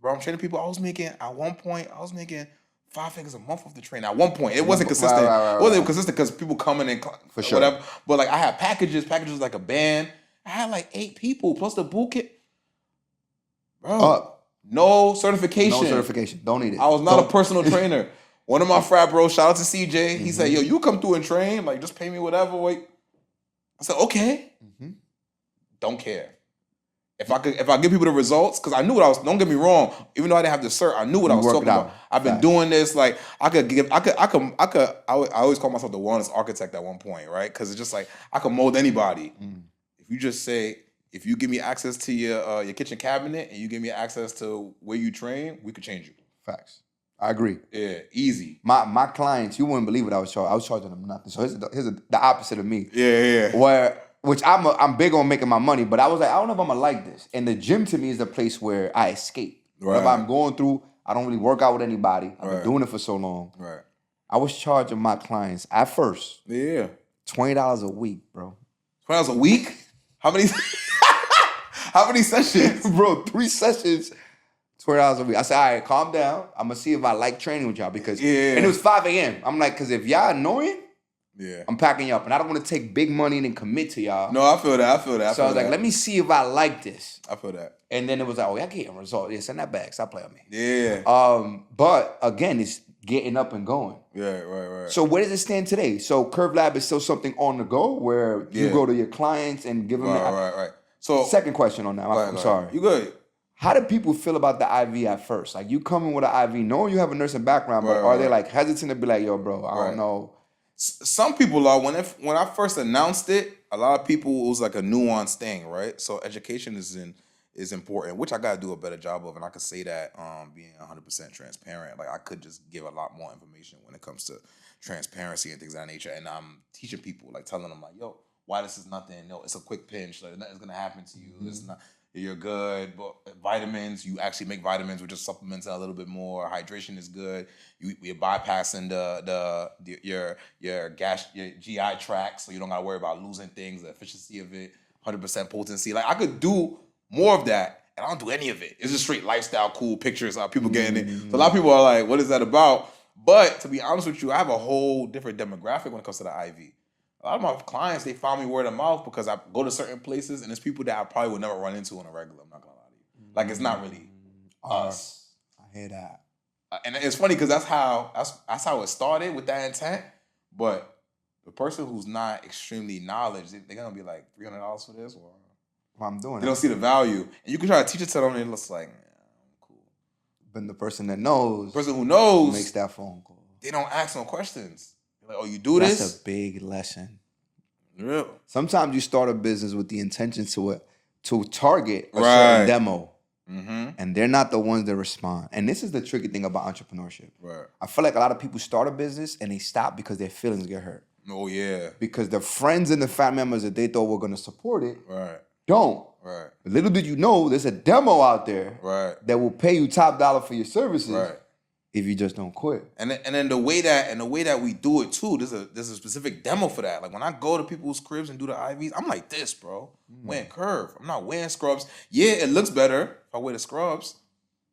At one point, I was making 5 figures a month off the train. At one point, it wasn't consistent. It wasn't consistent because people coming in for sure. Whatever. But like, I had packages like a band. I had like 8 people plus the boot kit. Bro, no certification. Don't need it. I was not a personal trainer. One of my frat bros, shout out to CJ. He said, "Yo, you come through and train. Like, just pay me whatever." Wait. I said, "Okay." Don't care. If I give people the results, because I knew what I was. Don't get me wrong. Even though I didn't have the cert, I knew what I was talking about. I've been doing this. Like I always call myself the wellness architect at one point, right? Because it's just like I could mold anybody. If you just say, if you give me access to your kitchen cabinet and you give me access to where you train, we could change you. Facts. I agree. Yeah, easy. My clients, you wouldn't believe what I was charging. I was charging them nothing. So here's the opposite of me. Yeah. Which I'm big on making my money, but I was like, I don't know if I'm gonna like this. And the gym to me is the place where I escape. Right. Whatever I'm going through, I don't really work out with anybody. I've been doing it for so long. Right. I was charging my clients at first. $20 a week, bro. $20 a week? How many? How many sessions, bro? 3 sessions. $20 a week. I said, all right, calm down. I'm gonna see if I like training with y'all because and it was 5 a.m. I'm like, because if y'all annoying, I'm packing you up, and I don't want to take big money and then commit to y'all. No, I feel that. So I was like, let me see if I like this. I feel that. And then it was like, oh, y'all getting results. Yeah, send that back. Stop playing with me. Yeah. But again, it's getting up and going. Yeah, right. So where does it stand today? So KurveLab is still something on the go where you go to your clients and give them. Right. So second question on that. I'm sorry. You good? How do people feel about the IV at first? Like you coming with an IV, knowing you have a nursing background, but are they like hesitant to be like, yo, bro, I don't know. Some people are. When I first announced it, a lot of people, it was like a nuanced thing, right? So education is is important, which I gotta do a better job of, and I could say that being 100% transparent. Like I could just give a lot more information when it comes to transparency and things of that nature. And I'm teaching people, like telling them, like, yo, why this is nothing? No, it's a quick pinch. Like nothing's gonna happen to you. It's not. You're good. But vitamins, you actually make vitamins, which just supplements a little bit more. Hydration is good. We're bypassing your GI tract, so you don't gotta worry about losing things. The efficiency of it, 100% potency. Like I could do more of that, and I don't do any of it. It's just straight lifestyle, cool pictures, people getting it. So a lot of people are like, "What is that about?" But to be honest with you, I have a whole different demographic when it comes to the IV. A lot of my clients, they found me word of mouth because I go to certain places and it's people that I probably would never run into on a regular. I'm not gonna lie to you. Like it's not really us. I hear that. And it's funny because that's how it started with that intent. But the person who's not extremely knowledgeable, they're gonna be like $300 for this, or I'm doing they don't see the value. And you can try to teach it to them, and it looks like, cool. But the person that knows, the person who knows, makes that phone call. They don't ask no questions. Like, oh, you do this? That's a big lesson. Real. Sometimes you start a business with the intention to target a certain demo. And they're not the ones that respond. And this is the tricky thing about entrepreneurship. Right. I feel like a lot of people start a business and they stop because their feelings get hurt. Oh, yeah. Because the friends and the family members that they thought were going to support it don't. Right. Little did you know, there's a demo out there that will pay you top dollar for your services if you just don't quit. And then the way that we do it too, there's a specific demo for that. Like when I go to people's cribs and do the IVs, I'm like this, bro. Wearing Kurve. I'm not wearing scrubs. Yeah, it looks better if I wear the scrubs.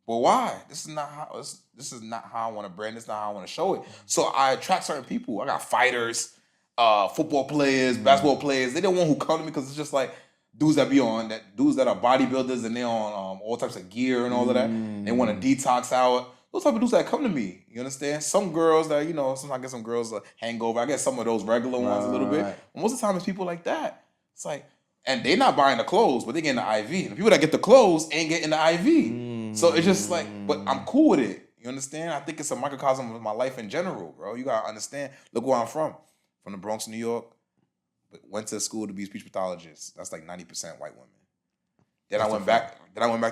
But why? This is not how I want to brand. This is not how I want to show it. So I attract certain people. I got fighters, football players, basketball players. They're the one who come to me because it's just like dudes that are bodybuilders and they're on all types of gear and all of that. They want to detox out. Those type of dudes that come to me, you understand? Some girls that, sometimes I get some girls a hangover. I get some of those regular ones a little bit. But most of the time it's people like that. It's like, and they're not buying the clothes, but they getting the IV. And the people that get the clothes ain't getting the IV. So it's just like, but I'm cool with it. You understand? I think it's a microcosm of my life in general, bro. You gotta understand. Look where I'm from the Bronx, New York. But went to school to be a speech pathologist. That's like 90% white women. Then I went back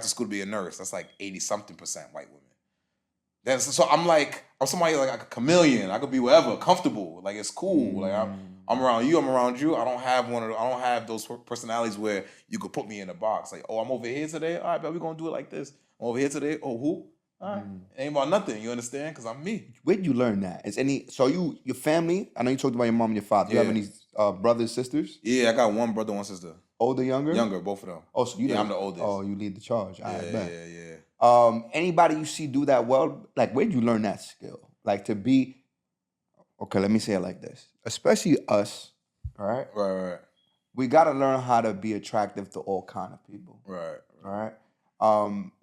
to school to be a nurse. That's like 80-something% white women. Then so I'm somebody like a chameleon. I could be wherever, comfortable. Like it's cool. Like I'm around you. I'm around you. I don't have those personalities where you could put me in a box. Like, oh, I'm over here today. All right, but we're gonna do it like this. I'm over here today. Oh, who? All right. It ain't about nothing. You understand? Because I'm me. Where'd you learn that? Your family? I know you talked about your mom and your father. Do you have any brothers, sisters? Yeah, I got one brother, one sister. Older, younger? Younger, both of them. Oh, so I'm the oldest. Oh, you lead the charge. Yeah. Anybody you see do that well? Like, where'd you learn that skill? Like to be, okay, let me say it like this. Especially us, right? Right. We got to learn how to be attractive to all kind of people. Right. All right?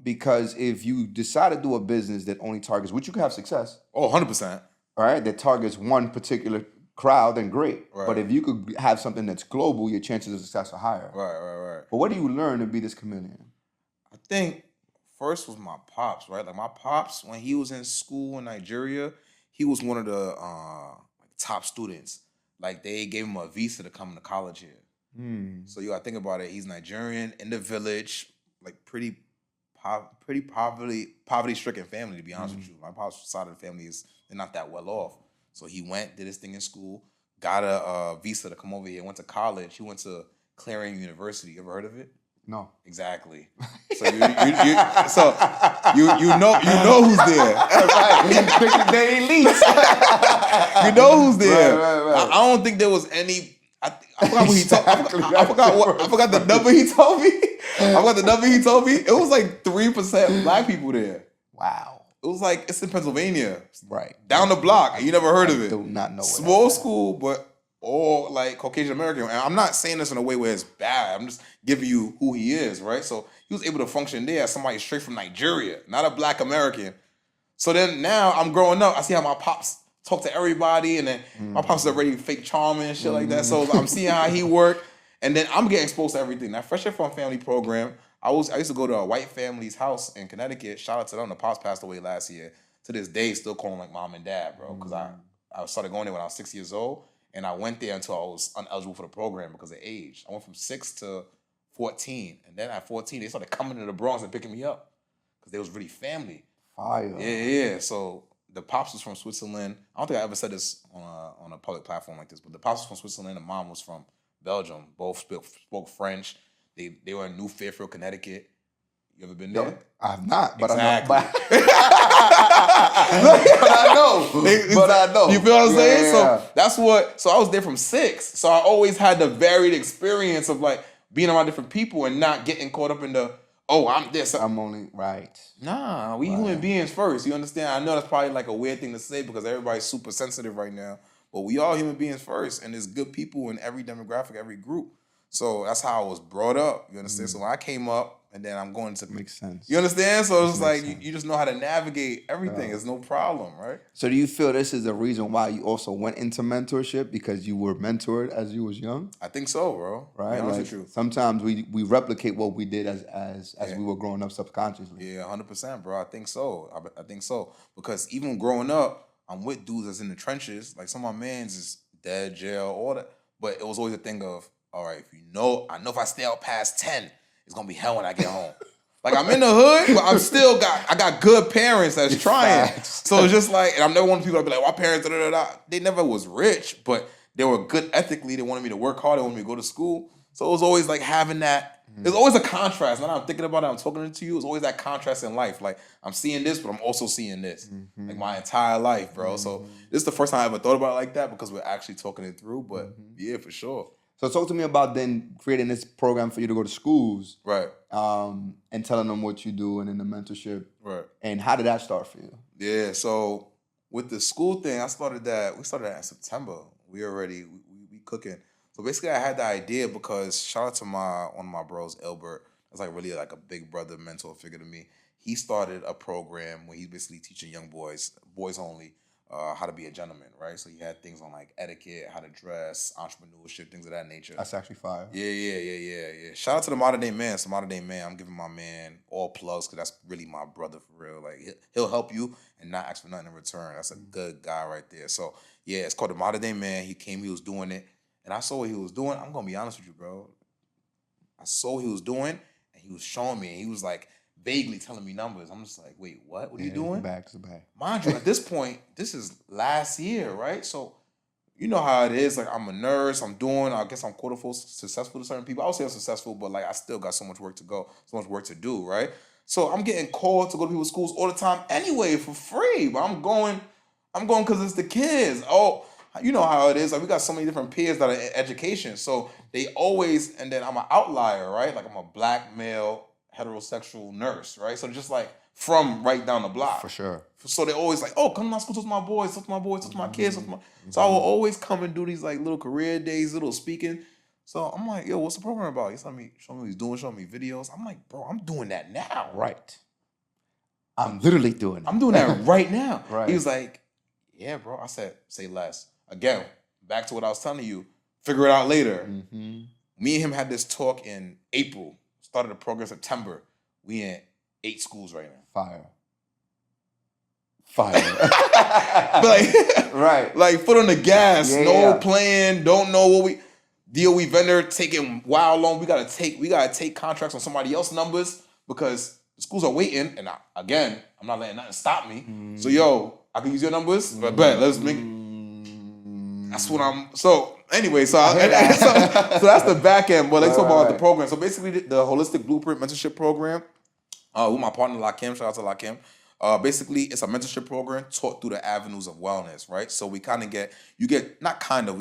Because if you decide to do a business that only targets, which you can have success. Oh, 100%. All right? That targets one particular crowd, then great. Right. But if you could have something that's global, your chances of success are higher. Right. But what do you learn to be this chameleon? I think first was my pops, right? Like my pops, when he was in school in Nigeria, he was one of the top students. Like they gave him a visa to come to college here. So you gotta think about it. He's Nigerian in the village, like pretty poverty-stricken family, to be honest with you. My pops' side of the family they're not that well off. So he went, did his thing in school, got a visa to come over here, went to college. He went to Clarion University. You ever heard of it? No. Exactly. So you know who's there. Right. They elite. You know who's there. Right. I don't think there was any. I forgot what he told. I forgot the number he told me. It was like 3% black people there. Wow. It was like it's in Pennsylvania, right down the block, and you never heard of it. Do not know. Small school, but all like Caucasian American. And I'm not saying this in a way where it's bad. I'm just giving you who he is, right? So he was able to function there as somebody straight from Nigeria, not a black American. So then now I'm growing up. I see how my pops talk to everybody, and then my pops is already fake charming and shit like that. So I'm seeing how he work, and then I'm getting exposed to everything. That Fresh Air from Family program. I used to go to a white family's house in Connecticut. Shout out to them. The pops passed away last year. To this day, still calling like mom and dad, bro. Because I started going there when I was 6 years old, and I went there until I was ineligible for the program because of age. I went from 6 to 14. And then at 14, they started coming to the Bronx and picking me up because they was really family. Fire. Yeah. So the pops was from Switzerland. I don't think I ever said this on a public platform like this, but the pops was from Switzerland. The mom was from Belgium. Both spoke French. They were in New Fairfield, Connecticut. You ever been there? No, I've not, but Exactly. I know. But I know. You feel what I'm saying? Yeah. So that's what. So I was there from 6. So I always had the varied experience of like being around different people and not getting caught up in the I'm this. I'm only right. Nah, we human beings first. You understand? I know that's probably like a weird thing to say because everybody's super sensitive right now. But we all human beings first, and there's good people in every demographic, every group. So that's how I was brought up. You understand? So when I came up, and then I'm going to Makes sense. You understand? So it's like you just know how to navigate everything. It's no problem, right? So do you feel this is the reason why you also went into mentorship because you were mentored as you was young? I think so, bro. Right? To be honest with you. Sometimes we replicate what we did as we were growing up subconsciously. Yeah, 100%, bro. I think so. I think so. Because even growing up, I'm with dudes that's in the trenches. Like some of my mans is dead, jail, all that. But it was always a thing of, all right, I know if I stay out past 10, it's gonna be hell when I get home. Like I'm in the hood, but I got good parents that's trying. So it's just like, and I'm never one of the people that be like, my parents, They never was rich, but they were good ethically. They wanted me to work hard. They wanted me to go to school. So it was always like having that. There's always a contrast. Now that I'm thinking about it, I'm talking to you. It's always that contrast in life. Like I'm seeing this, but I'm also seeing this. Like my entire life, bro. So this is the first time I ever thought about it like that because we're actually talking it through. But yeah, for sure. So talk to me about then creating this program for you to go to schools. Right. And telling them what you do and in the mentorship. Right. And how did that start for you? Yeah, so with the school thing, we started that in September. We cooking. So basically I had the idea because shout out to one of my bros, Elbert. That's like really like a big brother mentor figure to me. He started a program where he's basically teaching young boys only, how to be a gentleman, right? So he had things on like etiquette, how to dress, entrepreneurship, things of that nature. That's actually fire. Yeah. Shout out to the modern day man. So modern day man, I'm giving my man all plugs because that's really my brother for real. Like he'll help you and not ask for nothing in return. That's a good guy right there. So yeah, it's called the modern day man. He was doing it, and I saw what he was doing. I'm gonna be honest with you, bro. I saw what he was doing, and he was showing me, and he was like vaguely telling me numbers. I'm just like, wait, what? What are you doing? Back to back. Mind you, at this point, this is last year, right? So you know how it is. Like I'm a nurse. I guess I'm quote unquote successful to certain people. I would say I'm successful, but like I still got so much work to go, so much work to do, right? So I'm getting called to go to people's schools all the time anyway for free. But I'm going because it's the kids. Oh, you know how it is. Like we got so many different peers that are in education. So they always, and then I'm an outlier, right? Like I'm a black male heterosexual nurse, right? So just like from right down the block. For sure. So they're always like, oh, come to my school, talk to my boys, talk to my boys, talk to my kids. So I will always come and do these like little career days, little speaking. So I'm like, yo, what's the program about? He's telling me, showing me what he's doing, showing me videos. I'm like, bro, I'm doing that now. Right. I'm literally doing it. I'm doing that right now. Right. He was like, yeah, bro. I said, say less. Again, back to what I was telling you, figure it out later. Me and him had this talk in April, started the program in September. We in 8 schools right now. Fire. But right. Like foot on the gas, Yeah. plan, don't know what we DOE vendor taking wild long. We gotta take contracts on somebody else's numbers because the schools are waiting. And I'm not letting nothing stop me. So yo, I can use your numbers, but let's make. That's what I'm. So anyway, so that's the back end. But let's talk about the program. So basically, the Holistic Blueprint Mentorship Program. With my partner Lakim, shout out to Lakim. Basically, it's a mentorship program taught through the avenues of wellness, right? So we we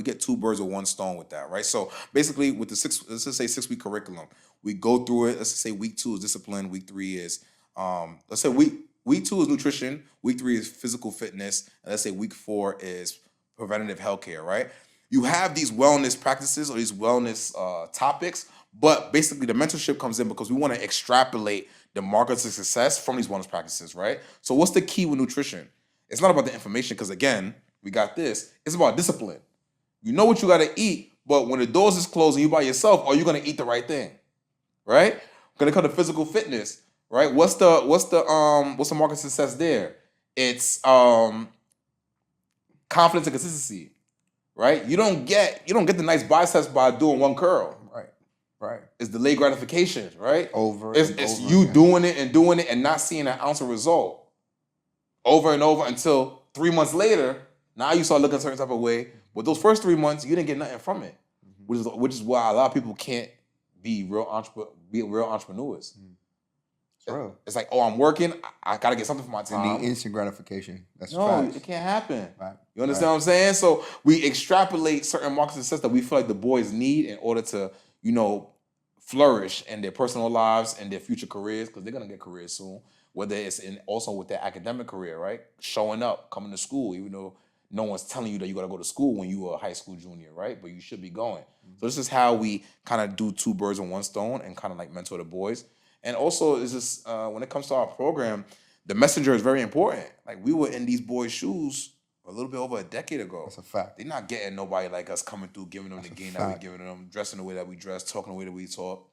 get 2 birds with 1 stone with that, right? So basically, with the let's just say 6-week curriculum, we go through it. Let's just say week 2 is discipline, week 3 is let's say week 2 is nutrition, week 3 is physical fitness, and let's say week 4 is preventative healthcare, right? You have these wellness practices or these wellness topics, but basically the mentorship comes in because we want to extrapolate the markers of success from these wellness practices, right? So what's the key with nutrition? It's not about the information because, again, we got this. It's about discipline. You know what you got to eat, but when the doors is closed and you by yourself, are you going to eat the right thing, right? Going to come to physical fitness, right? What's the marker of success there? It's confidence and consistency, right? You don't get the nice biceps by doing 1 curl. Right. It's delayed gratification, right? It's Over you again. doing it and not seeing an ounce of result over and over until 3 months later. Now you start looking a certain type of way. But those first 3 months, you didn't get nothing from it, which is why a lot of people can't be real entrepreneurs. True. It's like, oh, I'm working. I gotta get something for my They time. need instant gratification. That's No, facts. it can't happen. Right. You understand what I'm saying? So we extrapolate certain market success that we feel like the boys need in order to, flourish in their personal lives and their future careers, because they're gonna get careers soon. Whether it's also with their academic career, right? Showing up, coming to school, even though no one's telling you that you gotta go to school when you were a high school junior, right? But you should be going. So this is how we kind of do two birds with one stone and kind of like mentor the boys. And also, it's just when it comes to our program, the messenger is very important. Like we were in these boys' shoes a little bit over a decade ago. That's a fact. They're not getting nobody like us coming through, giving them That's the a game fact. that we're giving them, dressing the way that we dress, talking the way that we talk.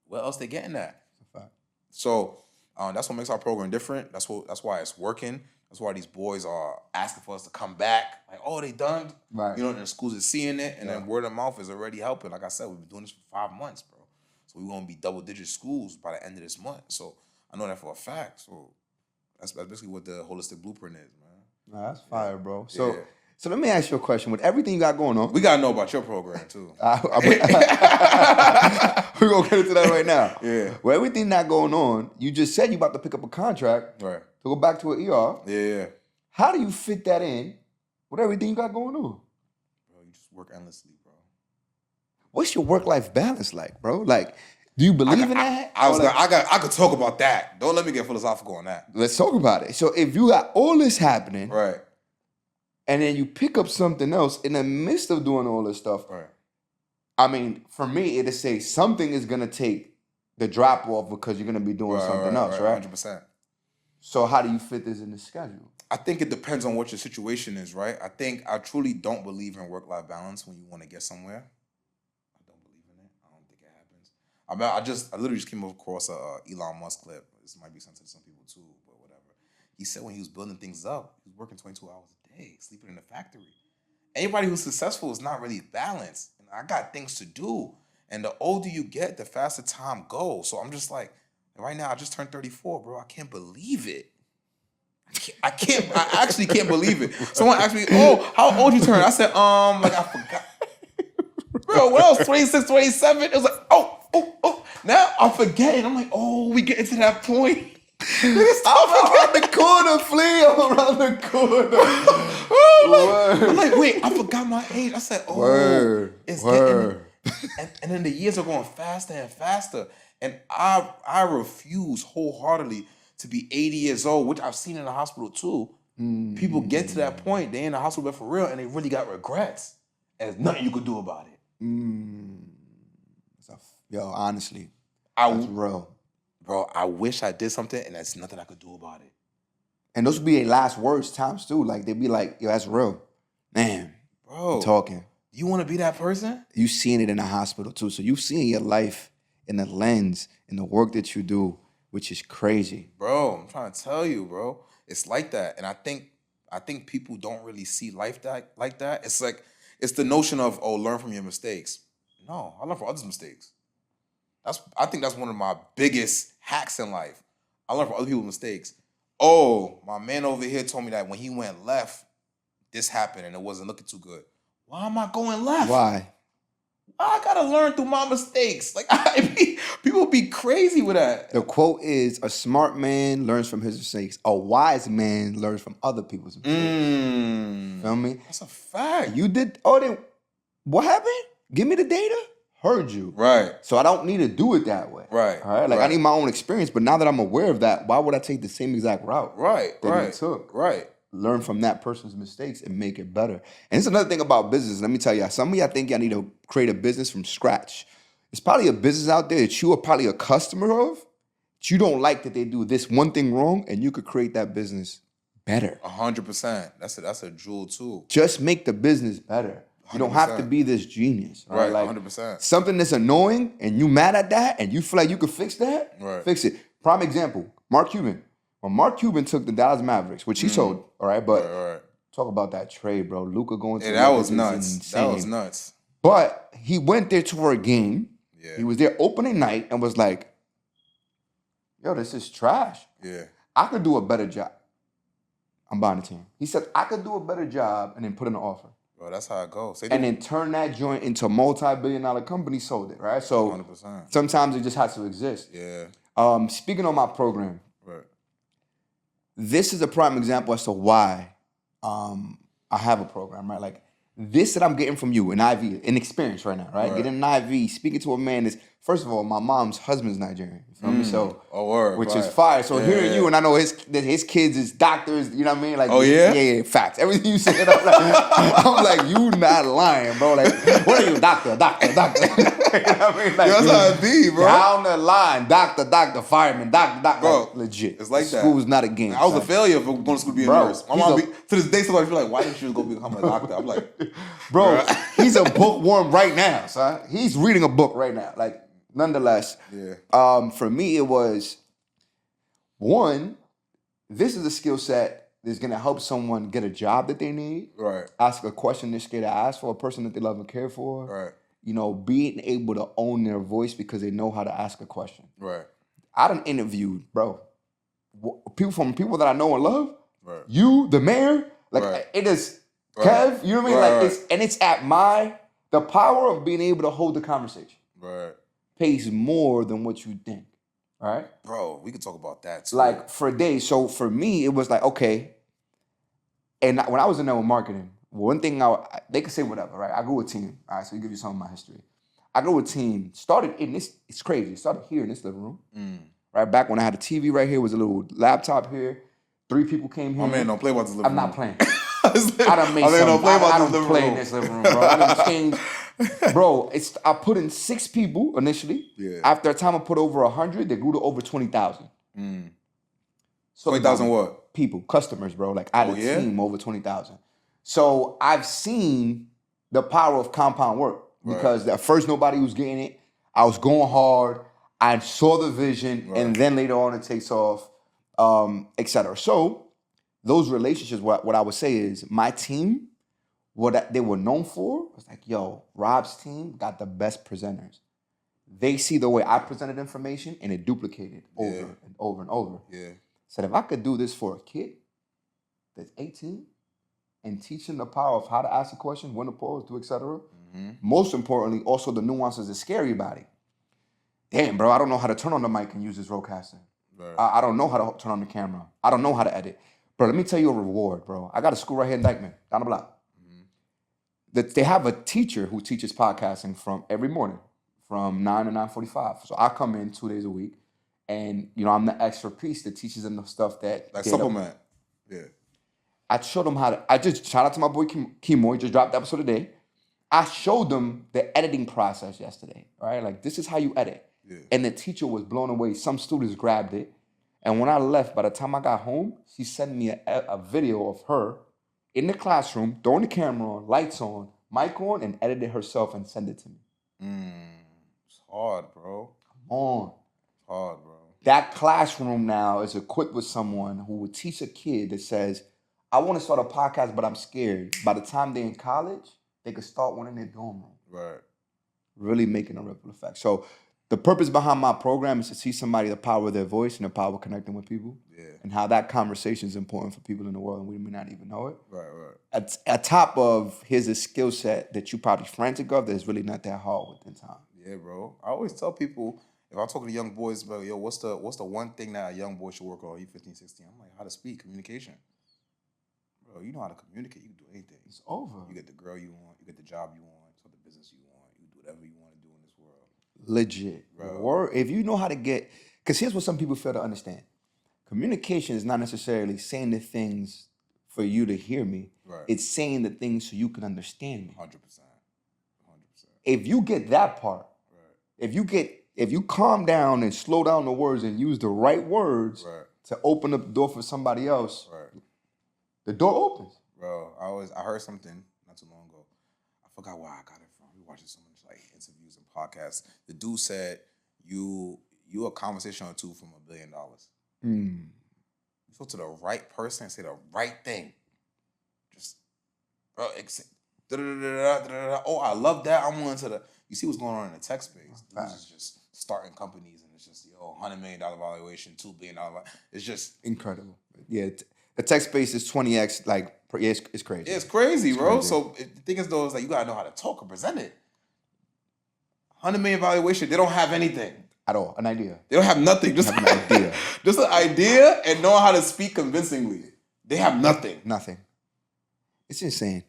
Where else they getting that? That's a fact. So that's what makes our program different. That's why it's working. That's why these boys are asking for us to come back. Like, oh, they done. Right. And the schools are seeing it, and then word of mouth is already helping. Like I said, we've been doing this for 5 months, bro. So we're gonna be double-digit schools by the end of this month. So I know that for a fact. So that's basically what the holistic blueprint is, man. Nah, that's fire, bro. So let me ask you a question. With everything you got going on, We gotta know about your program too. we're gonna get into that right now. Yeah. With everything that going on, you just said you about to pick up a contract Right. to go back to an ER. Yeah. How do you fit that in with everything you got going on? Bro, you just work endlessly, bro. What's your work-life balance like, bro? Like, do you believe in that? I could talk about that. Don't let me get philosophical on that. Let's talk about it. So if you got all this happening, Right. and then you pick up something else in the midst of doing all this stuff, Right. I mean, for me, it'll say something is gonna take the drop off because you're gonna be doing something else, right? 100%. So how do you fit this in the schedule? I think it depends on what your situation is, right? I truly don't believe in work-life balance when you want to get somewhere. I don't believe in it. I don't think it happens. I literally just came across a Elon Musk clip. This might be sensitive to some people too, but whatever. He said when he was building things up, he was working 22 hours a day, sleeping in the factory. Anybody who's successful is not really balanced. And I got things to do. And the older you get, the faster time goes. So I'm just like, right now I just turned 34, bro. I can't believe it. I actually can't believe it. Someone asked me, oh, how old you turn? I said, I forgot. Bro, when I was 26, 27, it was like, oh. Now I'm forgetting. I'm like, oh, we getting to that point. I'm around the corner, Flea. I'm around the corner. I'm like, wait, I forgot my age. I said, oh, it's Word. getting, and then the years are going faster and faster. And I refuse wholeheartedly to be 80 years old, which I've seen in the hospital too. People get to that point, they in the hospital bed for real, and they really got regrets. And there's nothing you could do about it. Yo, honestly, that's real. Bro, I wish I did something, and there's nothing I could do about it. And those would be their last words times too. Like they'd be like, yo, that's real. Man, bro, I'm talking. You want to be that person? You seen it in the hospital too. So you've seen your life in the lens, in the work that you do, which is crazy. Bro, I'm trying to tell you, bro. It's like that. And I think people don't really see life like that. It's like, it's the notion of, oh, learn from your mistakes. No, I learn from others' mistakes. I think that's one of my biggest hacks in life. I learn from other people's mistakes. Oh, my man over here told me that when he went left, this happened and it wasn't looking too good. Why am I going left? Why? I gotta learn through my mistakes. Like people be crazy with that. The quote is, a smart man learns from his mistakes. A wise man learns from other people's mistakes. Feel me? That's a fact. You did, then what happened? Give me the data. Heard you. Right. So I don't need to do it that way. Right. All right. Like I need my own experience, but now that I'm aware of that, why would I take the same exact route? Right. That he took? Right. Learn from that person's mistakes and make it better. And it's another thing about business. Let me tell you, some of y'all think y'all need to create a business from scratch. It's probably a business out there that you are probably a customer of, that you don't like that they do this one thing wrong, and you could create that business better. 100%. That's a jewel too. Just make the business better. You don't have to be this genius. Right, like 100%. Something that's annoying and you mad at that and you feel like you could fix that, fix it. Prime example, Mark Cuban. When Mark Cuban took the Dallas Mavericks, which he sold, all right, but talk about that trade, bro. Luka going to that was nuts. Insane. That was nuts. But he went there for a game, Yeah. He was there opening night and was like, yo, this is trash. Yeah. I could do a better job. I'm buying the team. He said, I could do a better job and then put in an offer. Bro, that's how it goes. And then turn that joint into a multi-billion-dollar company, sold it, right? So 100%. sometimes it just has to exist. Yeah. Speaking on my program, Right. this is a prime example as to why I have a program, right? Like this that I'm getting from you, an IV, an experience right now, right? Getting an IV, speaking to a man is, first of all, my mom's husband's Nigerian. You feel me? So, which is fire. So hearing you, and I know his kids is doctors, you know what I mean? Like, yeah, facts. Everything you said, I'm like, you not lying, bro. Like, what are you, doctor? You know what I mean? Like, that's how it be, bro. Down the line, doctor, fireman, doctor, bro, like, legit. It's like that. School's not a game. I was a failure for going to school to be a nurse. My mom, to this day, somebody feel like, why didn't you go become a doctor? I'm like, bro, he's a bookworm right now, son. He's reading a book right now. Like, nonetheless, for me, it was, one, this is a skill set that's going to help someone get a job that they need. Right. Ask a question they're scared to ask for, a person that they love and care for. Right. You know, being able to own their voice because they know how to ask a question. Right. I done interviewed, bro, people that I know and love. Right. You, the mayor, like it is Kev, you know what I mean? Like it's at the power of being able to hold the conversation. Right. Pays more than what you think. Right? Bro, we could talk about that too. Like for days. So for me, it was like, okay. And when I was in there with marketing, one thing they could say whatever, right? I grew a team. All right, so you give you some of my history. I grew a team, started in this, it's crazy. Started here in this living room. Right? Back when I had a TV right here, was a little laptop here. 3 people came here. Oh man, don't play about this living room. I'm not playing. I done made I don't play in this living room, bro. I done changed. Bro, I put in 6 people initially. Yeah. After a time I put over 100, they grew to over 20,000. 20,000 what? People, customers, bro. Like I had a team over 20,000. So I've seen the power of compound work because at first nobody was getting it. I was going hard. I saw the vision, and then later on it takes off, etc. So those relationships, what I would say is my team, what they were known for was like, yo, Rob's team got the best presenters. They see the way I presented information and it duplicated over and over and over. Yeah. Said if I could do this for a kid that's 18 and teach him the power of how to ask a question, when to pause, do, etc. Most importantly, also the nuances that's scary about it. Damn, bro, I don't know how to turn on the mic and use this roadcaster. Right. I don't know how to turn on the camera. I don't know how to edit. Bro, let me tell you a reward, bro. I got a school right here in Dykeman, down the block. They have a teacher who teaches podcasting from every morning from 9 to 9:45. So I come in 2 days a week, and you know I'm the extra piece that teaches them the stuff that like supplement. Yeah. I showed them how to. I just shout out to my boy Kimo. He just dropped the episode today. I showed them the editing process yesterday. Right, like this is how you edit. Yeah. And the teacher was blown away. Some students grabbed it, and when I left, by the time I got home, she sent me a video of her in the classroom, throwing the camera on, lights on, mic on, and edited herself and sent it to me. It's hard, bro. Come on. It's hard, bro. That classroom now is equipped with someone who would teach a kid that says, I want to start a podcast, but I'm scared. By the time they're in college, they could start one in their dorm room. Right. Really making a ripple effect. So the purpose behind my program is to teach somebody the power of their voice and the power of connecting with people. Yeah. And how that conversation is important for people in the world and we may not even know it. Right. At top of, here's a skill set that you probably frantic of that's really not that hard within time. Yeah, bro. I always tell people, if I'm talking to young boys about, yo, what's the one thing that a young boy should work on? He's 15, 16. I'm like, how to speak, communication. Bro, you know how to communicate. You can do anything. It's over. You get the girl you want. You get the job you want. You get the business you want. You do whatever you want to do in this world. Legit. Bro. If you know how to get, because here's what some people fail to understand. Communication is not necessarily saying the things for you to hear me. Right. It's saying the things so you can understand me. 100%. If you get that part, if you calm down and slow down the words and use the right words to open up the door for somebody else, the door opens. Bro, I heard something not too long ago. I forgot where I got it from. We watching so much like interviews and podcasts. The dude said, "You a conversation or two from $1 billion." You go to the right person and say the right thing. Just, bro, oh, I love that. I'm willing to You see what's going on in the tech space. This is just starting companies, and it's just $100 million valuation, $2 billion. It's just incredible. Yeah, the tech space is 20x. Like, yeah, it's crazy. It's crazy, bro. Crazy. So the thing is, though, is like you gotta know how to talk and present it. $100 million valuation. They don't have anything at all. An idea. They don't have nothing. Just an idea. Just an idea and know how to speak convincingly. They have nothing. Nothing. It's insane.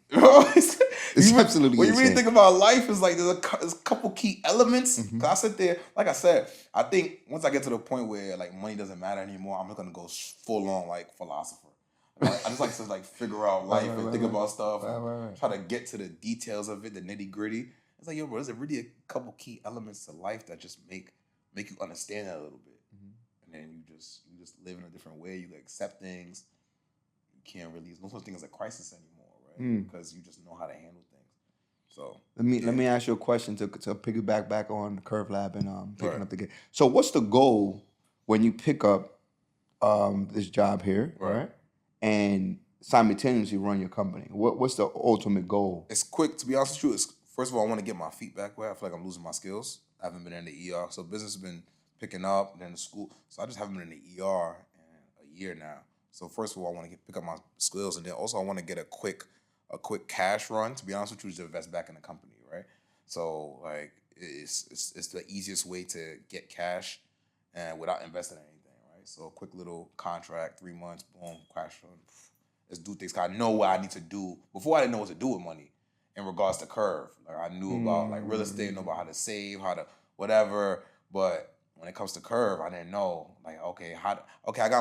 It's absolutely when insane. you really think about life, it's like there's a couple key elements. Mm-hmm. I sit there, like I said, I think once I get to the point where like money doesn't matter anymore, I'm not gonna go full on like philosopher. I just like to like figure out life and think about stuff. Try to get to the details of it, the nitty gritty. It's like, yo, bro, there's really a couple key elements to life that just make you understand that a little bit, and then you just live in a different way. You accept things. You can't really. There's no such thing as a crisis anymore, right? Because you just know how to handle things. So let me ask you a question to piggyback back on KurveLab and picking up the game. So what's the goal when you pick up this job here, right? And simultaneously run your company? What's the ultimate goal? It's quick. To be honest with you, first of all, I want to get my feet back where I feel like I'm losing my skills. I haven't been in the ER, so business has been picking up. Then the school, so I just haven't been in the ER in a year now. So first of all, I want to pick up my skills, and then also I want to get a quick cash run. To be honest with you, to invest back in the company, right? So like it's the easiest way to get cash and without investing in anything. So a quick little contract, 3 months, boom, crash run. Let's do things. I know what I need to do. Before I didn't know what to do with money in regards to Kurve. Like I knew about like real estate, know about how to save, how to whatever. But when it comes to Kurve, I didn't know. Like,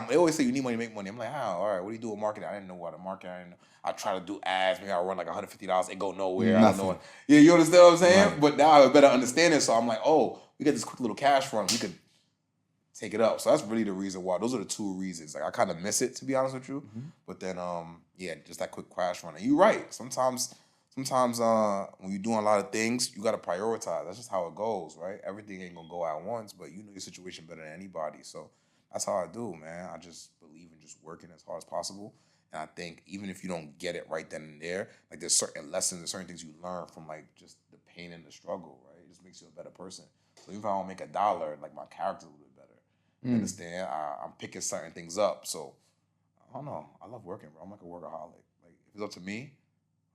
they always say you need money to make money. I'm like, how? All right, what do you do with marketing? I didn't know what to market. I didn't know. I try to do ads. Maybe I run like $150. It go nowhere. I don't know. Yeah, you understand what I'm saying? Right. But now I have a better understanding. So I'm like, oh, we get this quick little cash run. We could take it up. So that's really the reason why. Those are the two reasons. Like I kind of miss it, to be honest with you. But then just that quick crash run. And you're right. Sometimes when you're doing a lot of things, you gotta prioritize. That's just how it goes, right? Everything ain't gonna go at once, but you know your situation better than anybody. So that's how I do, man. I just believe in just working as hard as possible. And I think even if you don't get it right then and there, like there's certain lessons, there's certain things you learn from like just the pain and the struggle, right? It just makes you a better person. So even if I don't make $1, like my character's a little bit better. You understand? I'm picking certain things up. So, I don't know. I love working, bro. I'm like a workaholic. Like, if it's up to me,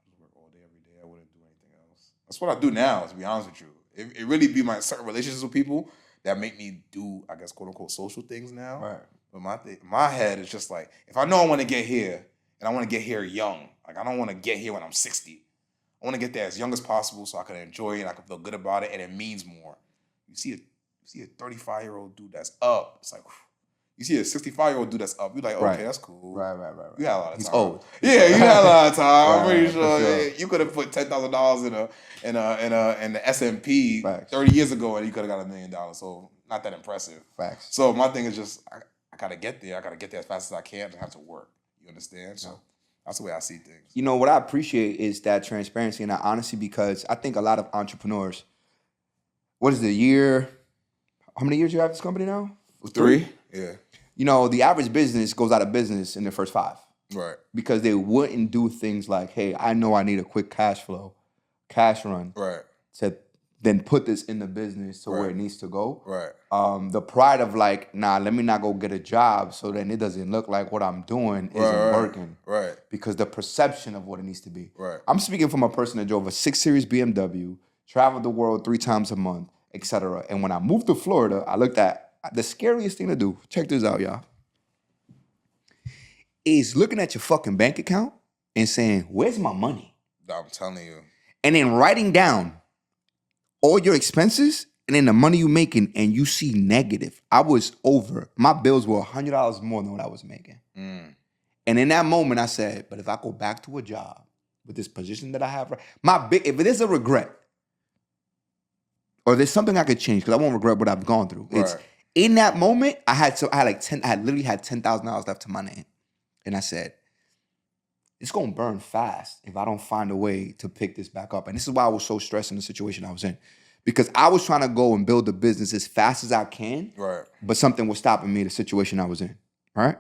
I just work all day, every day. I wouldn't do anything else. That's what I do now, to be honest with you. It really be my certain relationships with people that make me do, I guess, quote-unquote, social things now. Right. But my head is just like, if I know I want to get here, and I want to get here young. Like, I don't want to get here when I'm 60. I want to get there as young as possible so I can enjoy it and I can feel good about it, and it means more. You see a 35-year-old dude that's up. It's like, whew. You see a 65-year-old dude that's up. You're like, okay, that's cool. Right. You had a lot of time. He's old. Yeah, you had a lot of time. I'm pretty sure you could have put $10,000 in the S&P 30 years ago, and you could have got $1 million. So not that impressive. Facts. So my thing is just I gotta get there. I gotta get there as fast as I can. I have to work. You understand? So that's the way I see things. You know what I appreciate is that transparency and that honesty, because I think a lot of entrepreneurs. What is the year? How many years you have this company now? 3. Yeah. You know, the average business goes out of business in their first 5. Right. Because they wouldn't do things like, hey, I know I need a quick cash run. Right. To then put this in the business to where it needs to go. Right. The pride of like, nah, let me not go get a job so then it doesn't look like what I'm doing isn't working. Right. Because the perception of what it needs to be. Right. I'm speaking from a person that drove a 6 Series BMW, traveled the world 3 times a month, etc. And when I moved to Florida, I looked at the scariest thing to do. Check this out, y'all. Is looking at your fucking bank account and saying, where's my money? I'm telling you. And then writing down all your expenses and then the money you're making, and you see negative. I was over. My bills were $100 more than what I was making. And in that moment, I said, but if I go back to a job with this position that I have, if it is a regret, or there's something I could change, because I won't regret what I've gone through. It's in that moment, I literally had $10,000 left to my name. And I said, it's gonna burn fast if I don't find a way to pick this back up. And this is why I was so stressed in the situation I was in. Because I was trying to go and build the business as fast as I can, but something was stopping me, the situation I was in, right?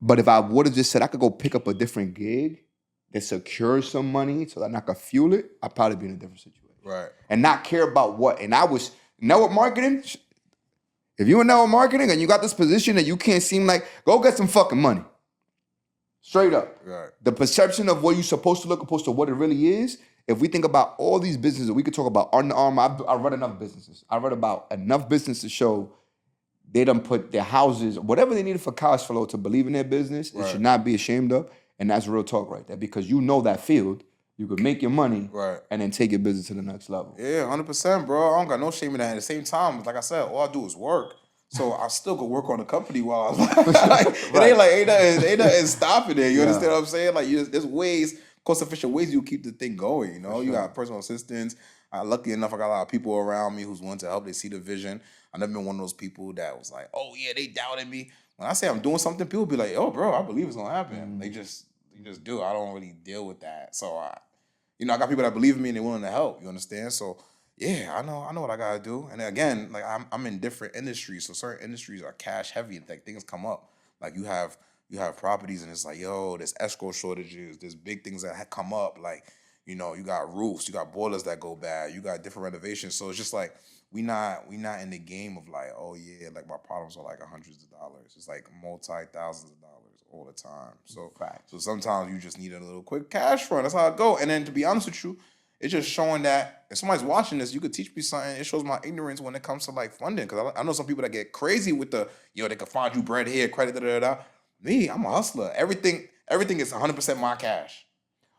But if I would have just said I could go pick up a different gig that secures some money so that I could fuel it, I'd probably be in a different situation. Right. And not care about what. And I was network marketing. If you in network marketing and you got this position that you can't seem like, go get some fucking money. Straight up. Right. The perception of what you're supposed to look opposed to what it really is. If we think about all these businesses, we could talk about Under Armour. I read enough businesses. I read about enough business to show they done put their houses, whatever they needed for cash flow to believe in their business, it should not be ashamed of. And that's real talk right there. Because you know that field, you could make your money and then take your business to the next level. Yeah, 100%, bro. I don't got no shame in that. At the same time, like I said, all I do is work. So I still could work on the company while I was like, ain't nothing stopping it. You understand what I'm saying? Like, there's ways, cost-efficient ways you keep the thing going, you know? You got personal assistants. Lucky enough, I got a lot of people around me who's willing to help. They see the vision. I've never been one of those people that was like, oh, yeah, they doubted me. When I say I'm doing something, people be like, oh, bro, I believe it's going to happen. They just do. I don't really deal with that. So, I got people that believe in me and they're willing to help. You understand? So, yeah, I know what I gotta do. And again, like I'm in different industries, so certain industries are cash heavy, and like things come up. Like you have properties, and it's like, yo, there's escrow shortages, there's big things that come up. Like, you got roofs, you got boilers that go bad, you got different renovations. So it's just like we not in the game of like, oh yeah, like my problems are like hundreds of dollars. It's like multi-thousands of dollars all the time. So sometimes you just need a little quick cash run. That's how it go. And then to be honest with you, it's just showing that if somebody's watching this, you could teach me something. It shows my ignorance when it comes to like funding. Because I know some people that get crazy with they could find you bread here, credit, da. Me, I'm a hustler. Everything is 100% my cash.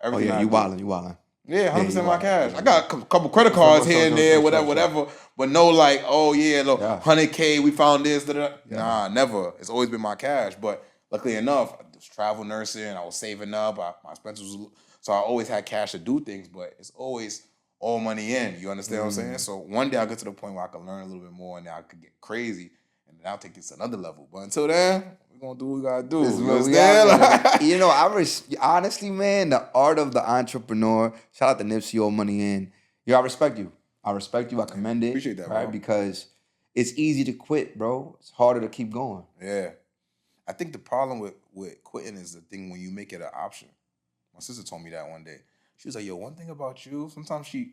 Everything you wildin'. Yeah, 100% my cash. I got a couple credit cards here and there, whatever. But no like, oh yeah, look, 100K, we found this, da. Nah, never. It's always been my cash. But luckily enough, I was travel nursing, I was saving up, my expenses was... So I always had cash to do things, but it's always all money in. You understand what I'm saying? So one day I'll get to the point where I can learn a little bit more and then I could get crazy and then I'll take this to another level. But until then, we're going to do what we got to do. Honestly, man, the art of the entrepreneur, shout out to Nipsey, all money in. I respect you. I commend it. Appreciate that, right? bro. Because it's easy to quit, bro. It's harder to keep going. Yeah. I think the problem with quitting is the thing when you make it an option. My sister told me that one day. She was like, yo, one thing about you, sometimes she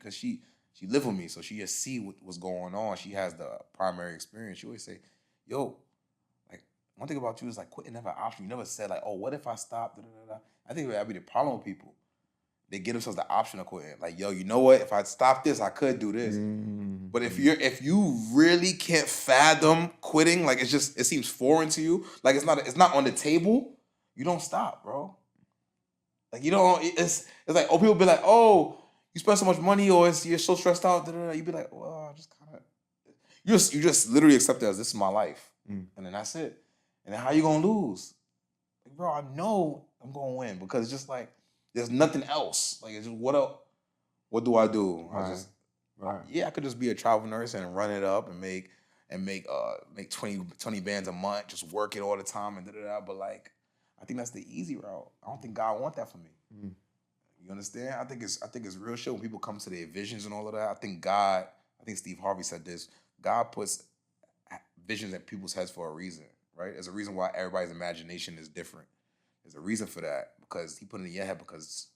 live with me, so she just see what's going on. She has the primary experience. She always say, yo, like, one thing about you is like quitting never an option. You never said like, oh, what if I stop? I think that'd be the problem with people. They give themselves the option of quitting. Like, yo, you know what? If I stop this, I could do this. But if you really can't fathom quitting, like it seems foreign to you, like it's not on the table, you don't stop, bro. Like it's like, oh, people be like, oh, you spend so much money, or you're so stressed out. You be like, well, I just kind of, you just literally accept it as this is my life, and then that's it. And then how you gonna lose, like, bro? I know I'm gonna win because it's just like there's nothing else. Like it's just what else? What do I do? I could just be a travel nurse and run it up and make 20 bands a month, just working all the time and But like, I think that's the easy route. I don't think God want that for me. You understand? I think it's real shit when people come to their visions and all of that. I think Steve Harvey said this. God puts visions in people's heads for a reason, right? There's a reason why everybody's imagination is different. There's a reason for that because he put it in your head because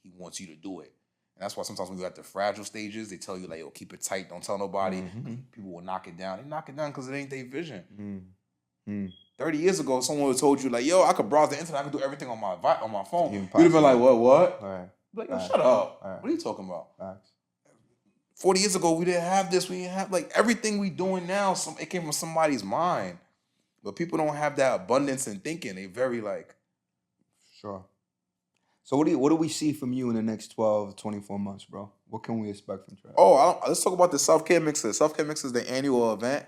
he wants you to do it. And that's why sometimes when you're at the fragile stages, they tell you like, yo, keep it tight, don't tell nobody. People will knock it down. They knock it down because it ain't their vision. 30 years ago, someone would have told you, like, yo, I could browse the internet, I could do everything on my phone. You'd have been like, what? Right. Like, yo, shut up. Right. What are you talking about? Right. 40 years ago, we didn't have this. We didn't have, like, everything we doing now, it came from somebody's mind. But people don't have that abundance in thinking. They very, like... Sure. So what do we see from you in the next 12, 24 months, bro? What can we expect from Trevor? Let's talk about the Self-Care Mixer. Self-Care Mixer is the annual event.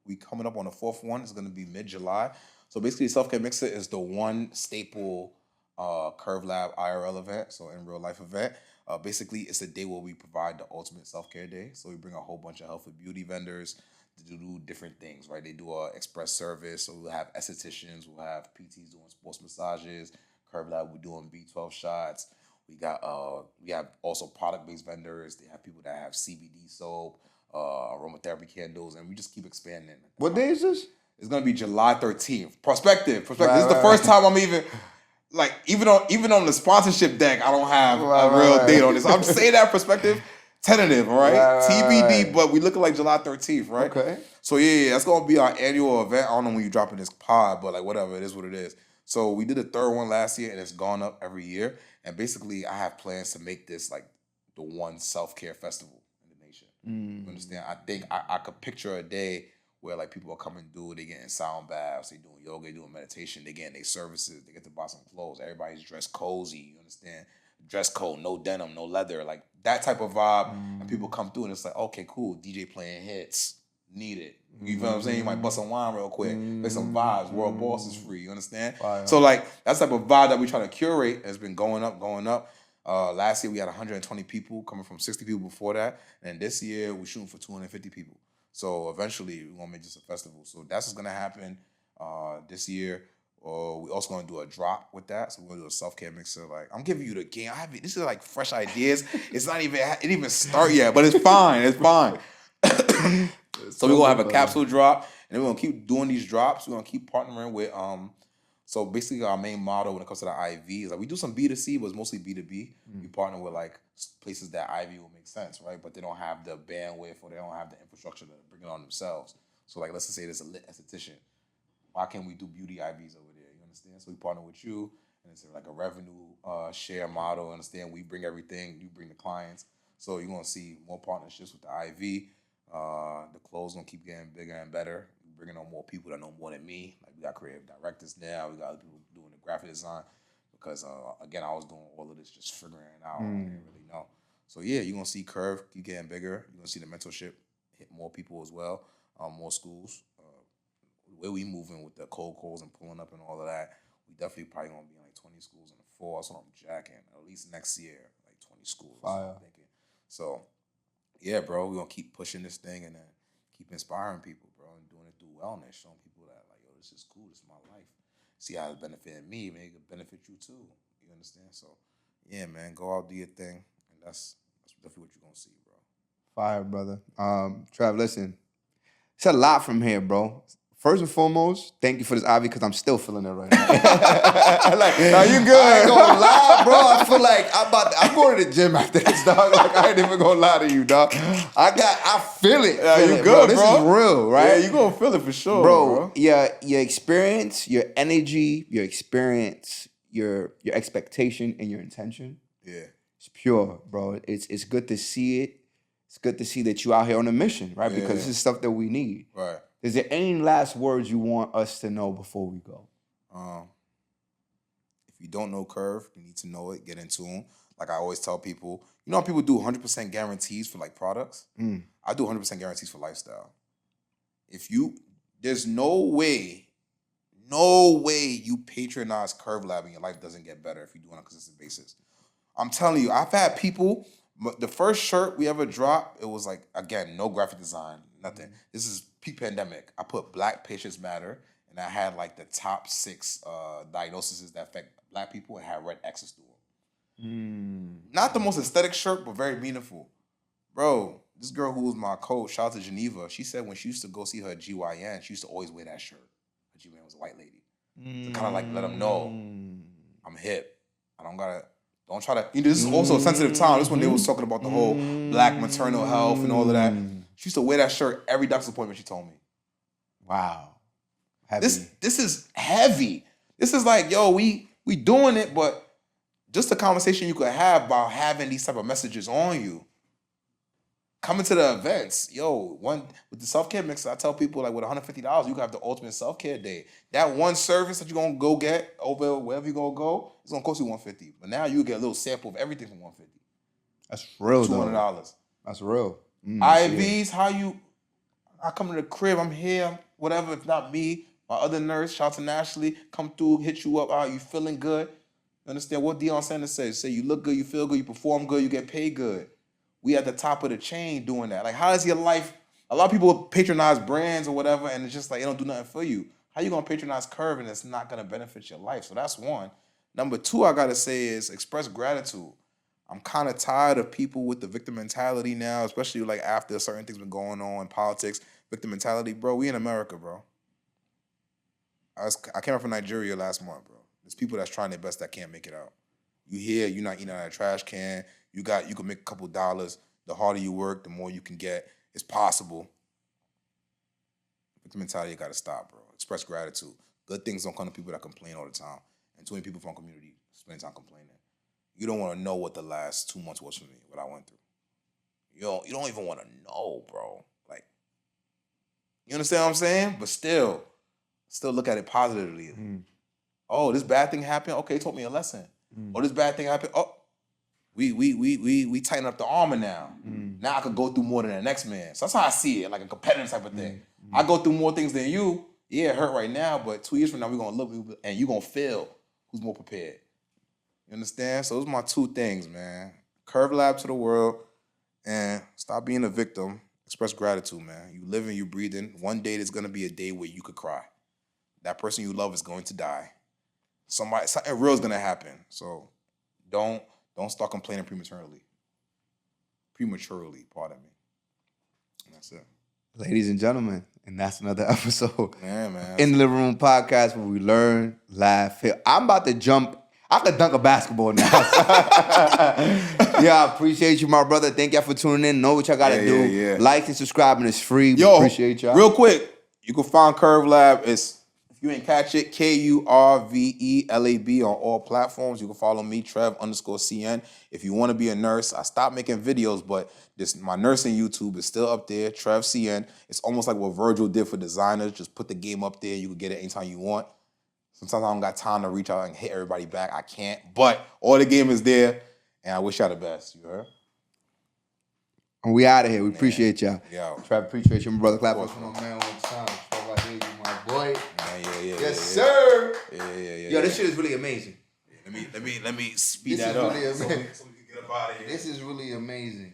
We coming up on the 4th one. It's going to be mid-July. So basically, Self-Care Mixer is the one staple Kurve Lab IRL event, so in real life event. Basically, it's a day where we provide the ultimate self-care day. So we bring a whole bunch of health and beauty vendors to do different things, right? They do a express service. So we'll have estheticians, we'll have PTs doing sports massages, Kurve Lab, we're doing B12 shots. We have also product-based vendors. They have people that have CBD soap, aromatherapy candles, and we just keep expanding. What day is this? It's gonna be July 13th. Prospective. This is the first time I'm even on the sponsorship deck, I don't have a real date on this. I'm saying that perspective Tentative, all right? Right. TBD, but we looking like July 13th, right? Okay. So yeah, that's gonna be our annual event. I don't know when you dropping this pod, but like whatever, it is what it is. So we did a third one last year, and it's gone up every year. And basically, I have plans to make this like the one self-care festival in the nation. You understand? I think I could picture a day where like people are coming through, they getting sound baths, they doing yoga, they doing meditation, they getting their services, they get to buy some clothes. Everybody's dressed cozy. You understand? Dress code, no denim, no leather, like that type of vibe. And people come through, and it's like, okay, cool. DJ playing hits, need it. You feel what I'm saying? You might bust some wine real quick, play some vibes. World Boss is free. You understand? Fire. So like that's the type of vibe that we trying to curate. And it's been going up, going up. Last year we had 120 people coming from 60 people before that, and this year we're shooting for 250 people. So eventually we're gonna make this a festival. So that's what's gonna happen this year. We also gonna do a drop with that. So we're gonna do a self-care mixer. Like I'm giving you the game. This is like fresh ideas. It's not even it didn't even start yet, but it's fine. It's fine. So we're gonna have a capsule drop, and we're gonna keep doing these drops. We're gonna keep partnering with so basically our main model when it comes to the IV is like we do some B2C, but it's mostly B2B. We partner with like places that IV will make sense, right? But they don't have the bandwidth or they don't have the infrastructure to bring it on themselves. So like let's just say there's a lit esthetician. Why can't we do beauty IVs over there? You understand? So we partner with you, and it's like a revenue share model. Understand? We bring everything, you bring the clients. So you're gonna see more partnerships with the IV. The clothes gonna keep getting bigger and better. We're bringing on more people that know more than me. Like we got creative directors now. We got other people doing the graphic design because again, I was doing all of this just figuring it out. I didn't really know. So yeah, you're gonna see Kurve keep getting bigger. You're gonna see the mentorship hit more people as well, more schools. Where we moving with the cold calls and pulling up and all of that, we definitely probably gonna be in like 20 schools in the fall. That's what I'm jacking. At least next year, like 20 schools. Fire. I'm thinking. So yeah, bro, we're gonna keep pushing this thing and then keep inspiring people, bro, and doing it through wellness, showing people that like, yo, this is cool, this is my life. See how it's benefiting me, maybe it could benefit you too. You understand? So yeah, man, go out, do your thing, and that's definitely what you're gonna see, bro. Fire, brother. Trav, listen, it's a lot from here, bro. First and foremost, thank you for this, Ivy, because I'm still feeling it right now. Like, No, you good. I ain't gonna lie, bro. I feel like I'm going to the gym after this, dog. Like, I ain't even gonna lie to you, dog. I feel it. Yeah, you good, bro. This bro. is real, right? Yeah, you gonna feel it for sure, bro. Your experience, your energy, your expectation, and your intention. Yeah. It's pure, bro. It's good to see it. It's good to see that you out here on a mission, right? Yeah. Because this is stuff that we need. Right. Is there any last words you want us to know before we go? If you don't know Kurve, you need to know it. Get into them. Like I always tell people, you know how people do 100% guarantees for like products? I do 100% guarantees for lifestyle. There's no way you patronize KurveLab and your life doesn't get better if you do it on a consistent basis. I'm telling you, I've had people, the first shirt we ever dropped, it was like, again, no graphic design, nothing. This is peak pandemic. I put Black Patients Matter, and I had like the top 6 diagnoses that affect Black people and had red X's through them. Not the most aesthetic shirt, but very meaningful. Bro, this girl who was my coach, shout out to Geneva, she said when she used to go see her GYN, she used to always wear that shirt. Her GYN was a white lady. To kind of like let them know I'm hip. Don't try to, this is also a sensitive time. This is when they was talking about the whole Black maternal health and all of that. She used to wear that shirt every doctor's appointment, she told me. Wow. Heavy. This is heavy. This is like, yo, we doing it, but just the conversation you could have about having these type of messages on you. Coming to the events, with the self-care mixer, I tell people like with $150, you can have the ultimate self-care day. That one service that you're gonna go get over wherever you're gonna go, it's gonna cost you $150. But now you get a little sample of everything for $150. That's real, $200. That's real. IVs, I come to the crib, I'm here, whatever, if not me, my other nurse, shout out to Ashley, come through, hit you up, you feeling good? You understand what Deion Sanders says? Say you look good, you feel good, you perform good, you get paid good. We at the top of the chain doing that. Like, how is your life? A lot of people patronize brands or whatever, and it's just like, it don't do nothing for you. How you gonna patronize Kurve and it's not gonna benefit your life? So that's one. Number 2, I gotta say is express gratitude. I'm kind of tired of people with the victim mentality now, especially like after certain things been going on in politics. Victim mentality, bro. We in America, bro. I came up from Nigeria last month, bro. There's people that's trying their best that can't make it out. You here, you're not eating out of a trash can. You can make a couple dollars. The harder you work, the more you can get. It's possible. Victim mentality, you gotta stop, bro. Express gratitude. Good things don't come to people that complain all the time. And too many people from the community spend time complaining. You don't want to know what the last 2 months was for me, what I went through. You don't even want to know, bro. Like, you understand what I'm saying? But still look at it positively. Oh, this bad thing happened. Okay, it taught me a lesson. Oh, this bad thing happened. Oh, we tighten up the armor now. Now I could go through more than the next man. So that's how I see it, like a competitive type of thing. I go through more things than you. Yeah, it hurt right now, but 2 years from now we're gonna look and you're gonna feel who's more prepared. You understand? So those are my 2 things, man. KurveLab to the world, and stop being a victim. Express gratitude, man. You living, you breathing. One day there's gonna be a day where you could cry. That person you love is going to die. Something real is gonna happen. So don't start complaining prematurely. Pardon me. And that's it. Ladies and gentlemen, and that's another episode. Yeah, man. In the Living Room Podcast, where we learn, laugh, feel. I'm about to jump. I could dunk a basketball now. Yeah, I appreciate you, my brother. Thank y'all for tuning in. Know what y'all got to do. Yeah. Like and subscribing is free. Yo, appreciate y'all. Real quick, you can find KurveLab. If you ain't catch it, KurveLab on all platforms. You can follow me, Trev_CN. If you want to be a nurse, I stopped making videos, but my nursing YouTube is still up there, TrevCN. It's almost like what Virgil did for designers. Just put the game up there. You can get it anytime you want. Sometimes I don't got time to reach out and hit everybody back. I can't. But all the game is there, and I wish y'all the best. You heard? And we out of here. We appreciate y'all. Yo. Trevor, appreciate you, my brother. Clap for my man one time. Trevor, I hear you, my boy. Yeah. Yes, sir. Yeah. Yo, this shit is really amazing. Let me speed This that is up really amazing. so we can get up out of here. This is really amazing.